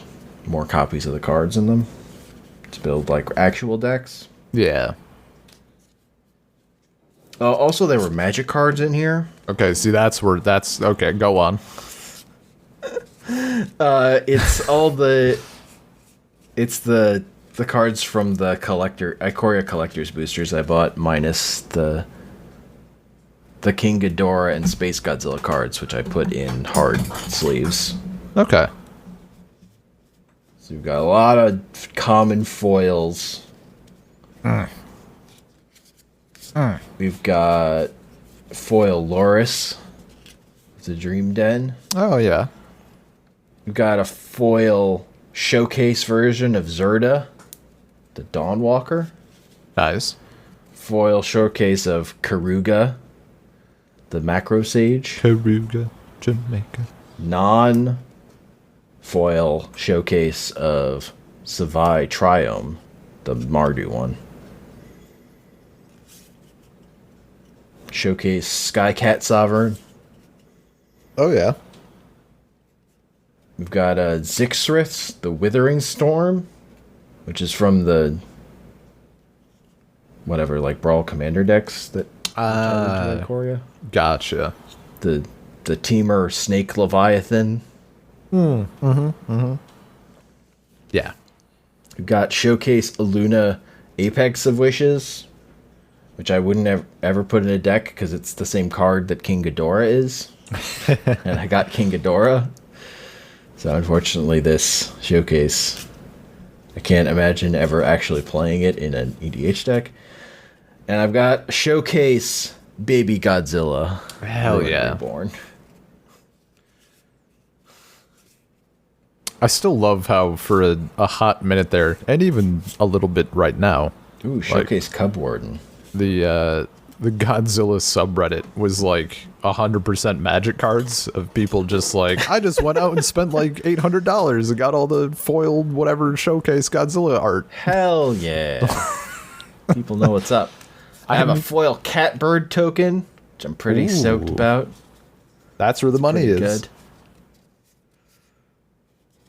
more copies of the cards in them to build like actual decks. Yeah. Also, there were magic cards in here. Okay, see that's okay. Go on. It's the cards from the Ikoria Collector's boosters I bought minus the King Ghidorah and Space Godzilla cards, which I put in hard sleeves. Okay. So we've got a lot of common foils. We've got foil Loris, the Dream Den. Oh yeah. We've got a foil showcase version of Zerda, the Dawnwalker. Nice. Foil showcase of Karuga, the Macro Sage. Karuga, Jamaica. Non-foil showcase of Savai Triome, the Mardu one. Showcase Skycat Sovereign. Oh yeah. We've got Zixrith, the Withering Storm, which is from the whatever, like Brawl Commander decks that Ikoria. Gotcha. The Teamer Snake Leviathan. Yeah. We've got Showcase Aluna Apex of Wishes, which I wouldn't ever put in a deck because it's the same card that King Ghidorah is. And I got King Ghidorah. So unfortunately this showcase, I can't imagine ever actually playing it in an EDH deck. And I've got Showcase Baby Godzilla. Hell yeah. Reborn. I still love how for a hot minute there, and even a little bit right now. Ooh, Showcase Cub Warden. The Godzilla subreddit was like 100% magic cards of people just like, I just went out and spent like $800 and got all the foiled whatever showcase Godzilla art. Hell yeah. People know what's up. I have a foil Catbird token, which I'm pretty stoked about. That's where the money is. Good.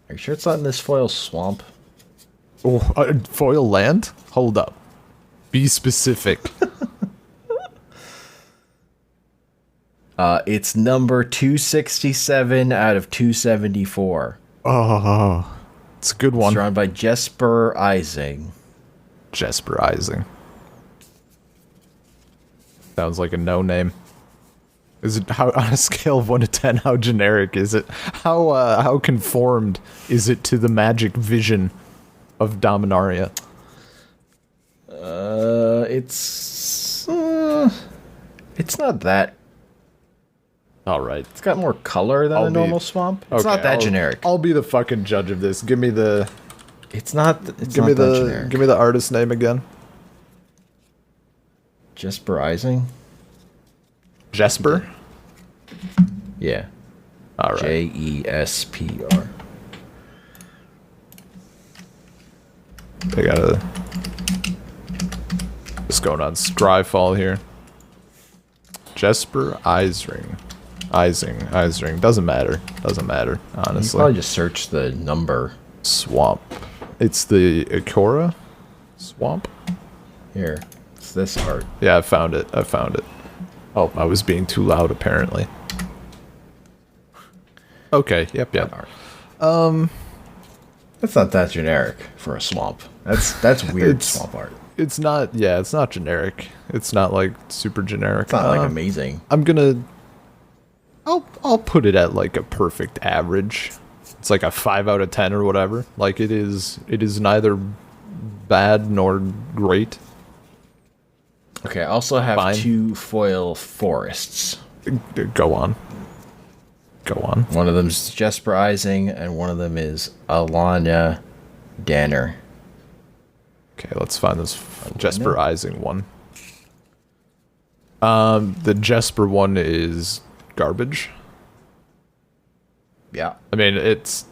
Are you sure it's not in this foil swamp? Oh, foil land? Hold up. Be specific. It's number 267 out of 274. Oh, it's a good one. It's drawn by Jesper Ising. Jesper Ising. Sounds like a no name. Is it how on a scale of 1 to 10? How generic is it? How conformed is it to the magic vision of Dominaria? It's not that. All right. It's got more color than a normal swamp. It's not that generic. I'll be the fucking judge of this. Give me the. It's not. It's give not me that the. generic. Give me the artist name again. Jesperizing. Jesper. Yeah. All right. Jesper. They gotta. Just going on Scryfall here. Jesper Isring. Doesn't matter. Honestly. You probably just search the number. Swamp. It's the Ikora swamp. Here. It's this art. Yeah, I found it. Oh, I was being too loud apparently. Okay. Yep. That's not that generic for a swamp. That's weird swamp art. It's not. Yeah, it's not generic. It's not like super generic. It's not like amazing. I'm gonna. I'll put it at like a perfect average. It's like a 5 out of 10 or whatever. Like it is neither bad nor great. Okay, I also have Fine. 2 foil forests. Go on. One of them is Jesperizing, and one of them is Alanya Danner. Okay, let's find this Jesperizing one. The Jesper one is garbage. Yeah. I mean, it's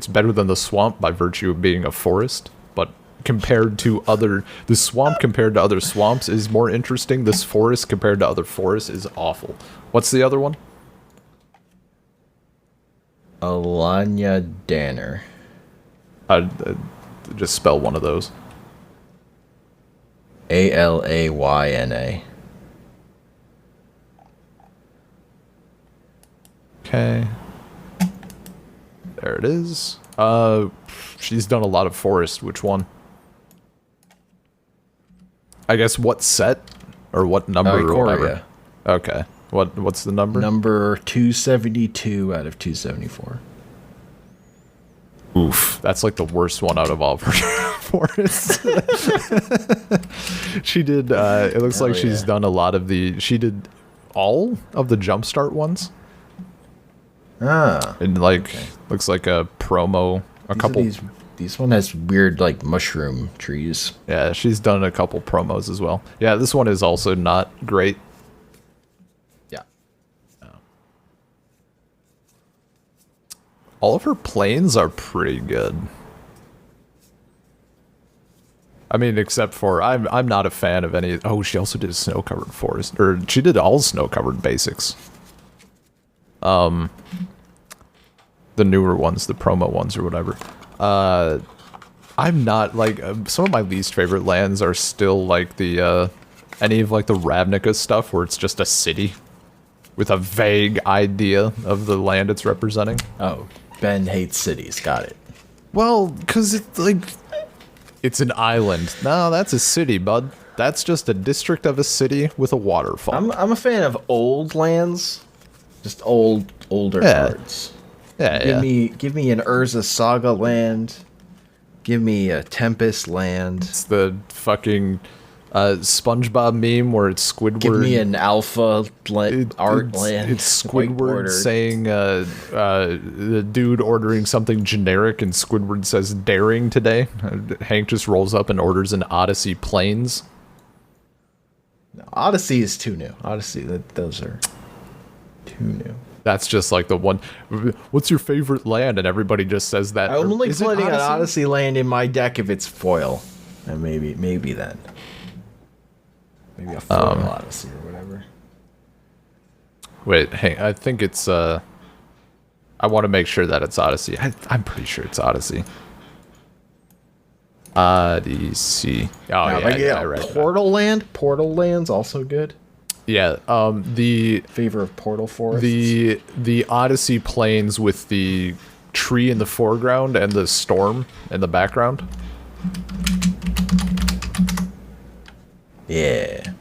better than the swamp by virtue of being a forest, but compared to the swamp compared to other swamps is more interesting. This forest compared to other forests is awful. What's the other one? Alanya Danner. Just spell one of those. Alayna. Okay. There it is. She's done a lot of forest. Which one? I guess what set or what number or whatever. Okay. What's the number? Number 272 out of 274. Oof, that's like the worst one out of all of her forests. She did. It looks like she's done a lot of the. She did all of the Jumpstart ones. Ah. And like looks like a promo. These one has weird like mushroom trees. Yeah, she's done a couple promos as well. Yeah, this one is also not great. Yeah. All of her planes are pretty good. I mean, except for I'm not a fan of any. Oh, she also did a snow-covered forest, or she did all snow-covered basics. The newer ones, the promo ones, or whatever. I'm not like some of my least favorite lands are still like the any of like the Ravnica stuff where it's just a city with a vague idea of the land it's representing. Oh, Ben hates cities. Got it. Well, because it's like it's an island. No, that's a city, bud. That's just a district of a city with a waterfall. I'm a fan of old lands, just older cards. Yeah, Give me an Urza Saga land. Give me a Tempest land. It's the fucking SpongeBob meme where it's Squidward. Give me an Alpha art land. It's Squidward saying the dude ordering something generic, and Squidward says daring today. Hank just rolls up and orders an Odyssey Plains. Odyssey is too new. Those are too new. That's just like the one. What's your favorite land? And everybody just says that. I'm only putting an Odyssey land in my deck if it's foil, and maybe then, maybe a foil Odyssey or whatever. Wait, hey, I think it's. I want to make sure that it's Odyssey. I'm pretty sure it's Odyssey. Odyssey. Oh yeah, right. Portal land. Portal land's also good. Yeah, the favor of Portal Forest. The Odyssey Plains with the tree in the foreground and the storm in the background. Yeah.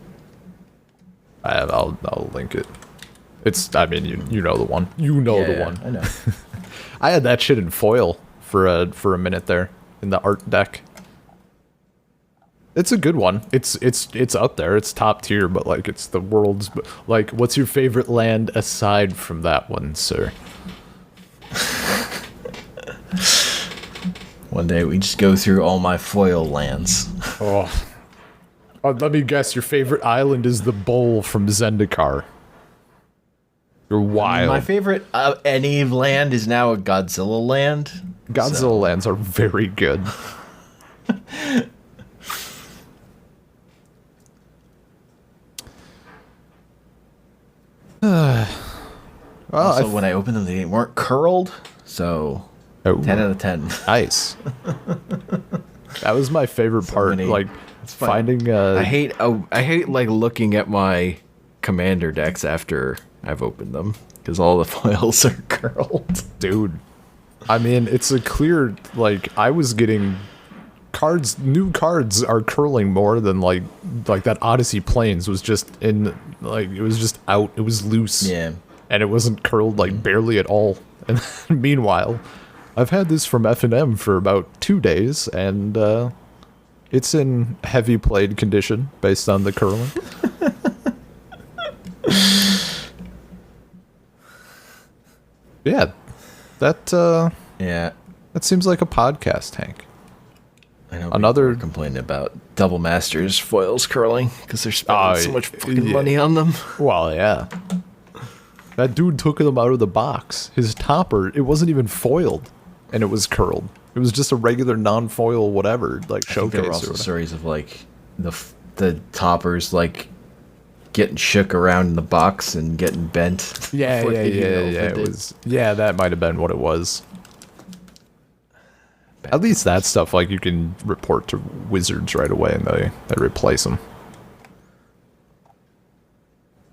I'll link it. It's I mean you know the one. You know the one. I know. I had that shit in foil for a minute there in the art deck. It's a good one. It's up there. It's top tier, but like it's the world's like. What's your favorite land aside from that one, sir? One day we just go through all my foil lands. Oh, let me guess. Your favorite island is the bowl from Zendikar. You're wild. My favorite any land is now a Godzilla land. Godzilla lands are very good. Also, when I opened them, they weren't curled, so 10 out of 10. Nice. That was my favorite part. Like finding. I hate like looking at my commander decks after I've opened them because all the foils are curled. Dude, I mean, it's a clear like I was getting cards. New cards are curling more than like that Odyssey Plains was just in like it was just out. It was loose. Yeah. And it wasn't curled like barely at all. And meanwhile, I've had this from F&M for about 2 days, and it's in heavy played condition based on the curling. Yeah, that seems like a podcast, Hank. I know another complaining about Double Masters foils curling because they're spending so much fucking money on them. Well, yeah. That dude took them out of the box. His topper, it wasn't even foiled, and it was curled. It was just a regular non-foil whatever, like showcase. There were also stories of like the toppers like getting shook around in the box and getting bent. Yeah. It was that might have been what it was. At least that stuff like you can report to Wizards right away, and they replace them.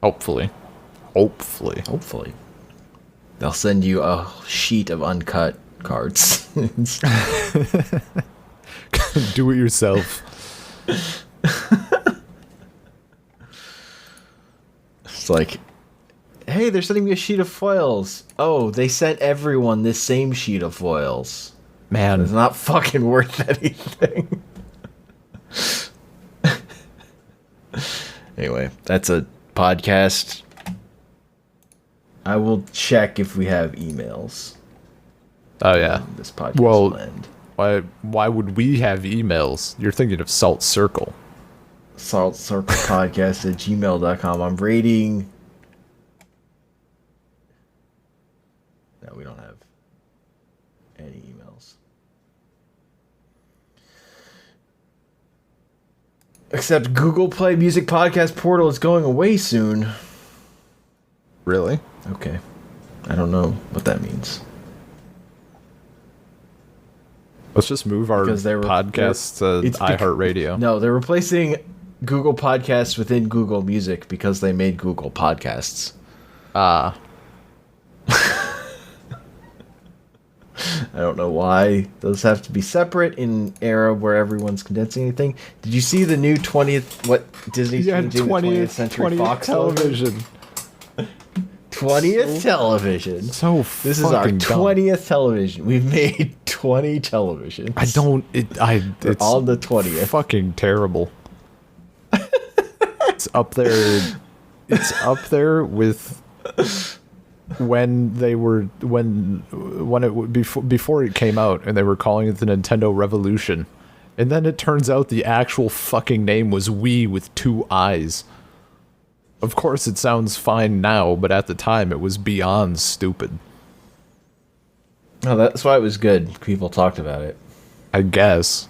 Hopefully. They'll send you a sheet of uncut cards. Do it yourself. It's like, hey, they're sending me a sheet of foils. Oh, they sent everyone this same sheet of foils. Man, it's not fucking worth anything. Anyway, that's a podcast. I will check if we have emails. Oh yeah, this podcast will end. Why would we have emails? You're thinking of Salt Circle. Salt Circle Podcast at gmail.com. I'm rating. No, we don't have any emails. Except Google Play Music Podcast Portal is going away soon. Really? Okay. I don't know what that means. Let's just move our podcast to iHeartRadio. No, they're replacing Google Podcasts within Google Music because they made Google Podcasts. Ah. I don't know why those have to be separate in an era where everyone's condensing anything. Did you see the new 20th, what Disney's doing, 20th Century Fox television? 20th television. So this is our 20th television. We've made 20 televisions. It's on the 20th. Fucking terrible. It's up there. It's up there with when before it came out and they were calling it the Nintendo Revolution, and then it turns out the actual fucking name was Wii with 2 eyes. Of course, it sounds fine now, but at the time, it was beyond stupid. Oh, that's why it was good. People talked about it. I guess.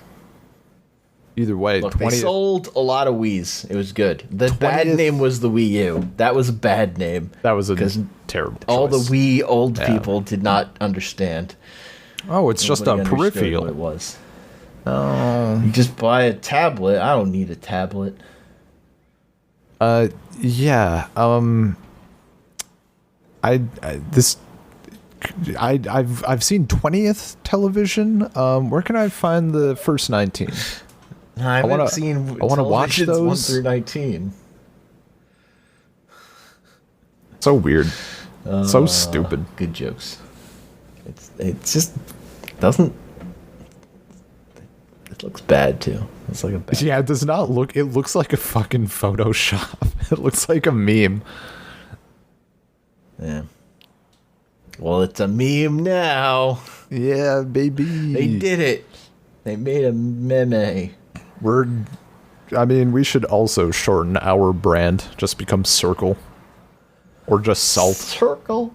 Either way, look, they sold a lot of Wiis. It was good. The bad name was the Wii U. That was a bad name. That was a terrible choice. All the Wii old people did not understand. Oh, it's just a peripheral. What it was. Oh, you just buy a tablet. I don't need a tablet. Yeah. I've seen 20th television. Where can I find the first 19? I haven't seen. I want to watch those 1 through 19. So weird. So stupid. Good jokes. It just doesn't. It looks bad too. It's like a bad. Yeah, it does not look. It looks like a fucking Photoshop. It looks like a meme. Yeah. Well, it's a meme now. Yeah, baby. They did it. They made a meme. We should also shorten our brand. Just become Circle. Or just Salt. Circle?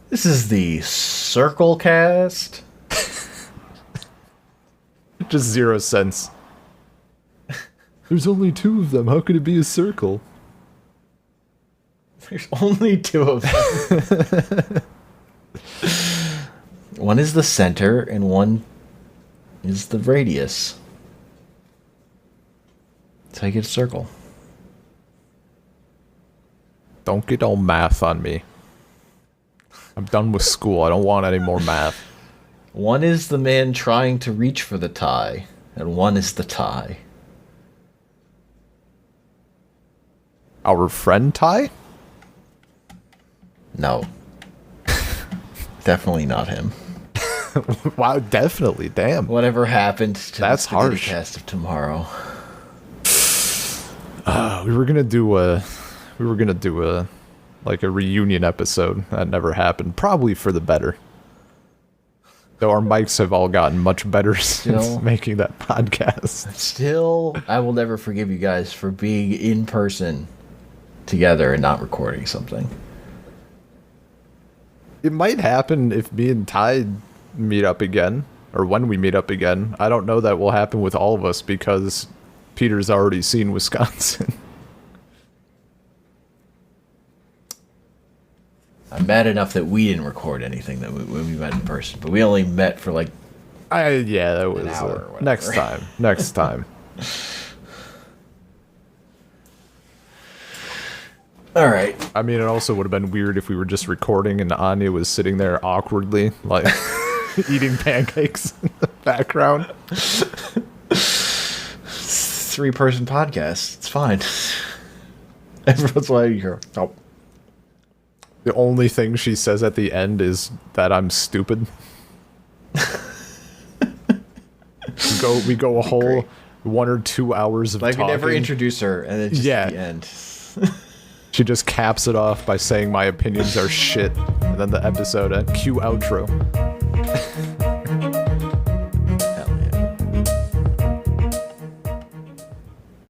This is the Circle Cast. Just 0 cents. There's only 2 of them. How could it be a circle? There's only 2 of them. One is the center and one is the radius. That's how you get a circle. Don't get all math on me. I'm done with school. I don't want any more math. One is the man trying to reach for the tie, and one is the tie. Our friend Ty? No. Definitely not him. Wow, definitely. Damn. Whatever happened to That's the Spaghetti harsh. Cast of tomorrow? We were gonna do a like a reunion episode. That never happened. Probably for the better. Though our mics have all gotten much better since making that podcast. Still, I will never forgive you guys for being in person together and not recording something. It might happen if me and Ty meet up again, or when we meet up again. I don't know that will happen with all of us because Peter's already seen Wisconsin. I'm mad enough that we didn't record anything that when we met in person, but we only met for like that was an hour or whatever. next time. Next time. All right. I mean, it also would have been weird if we were just recording and Anya was sitting there awkwardly, like eating pancakes in the background. 3-person podcast. It's fine. Everyone's like, you're. Oh. The only thing she says at the end is that I'm stupid. we go a whole Great. 1 or 2 hours of Like talking. we never introduce her, and then just at the end. She just caps it off by saying my opinions are shit, and then the episode cue outro.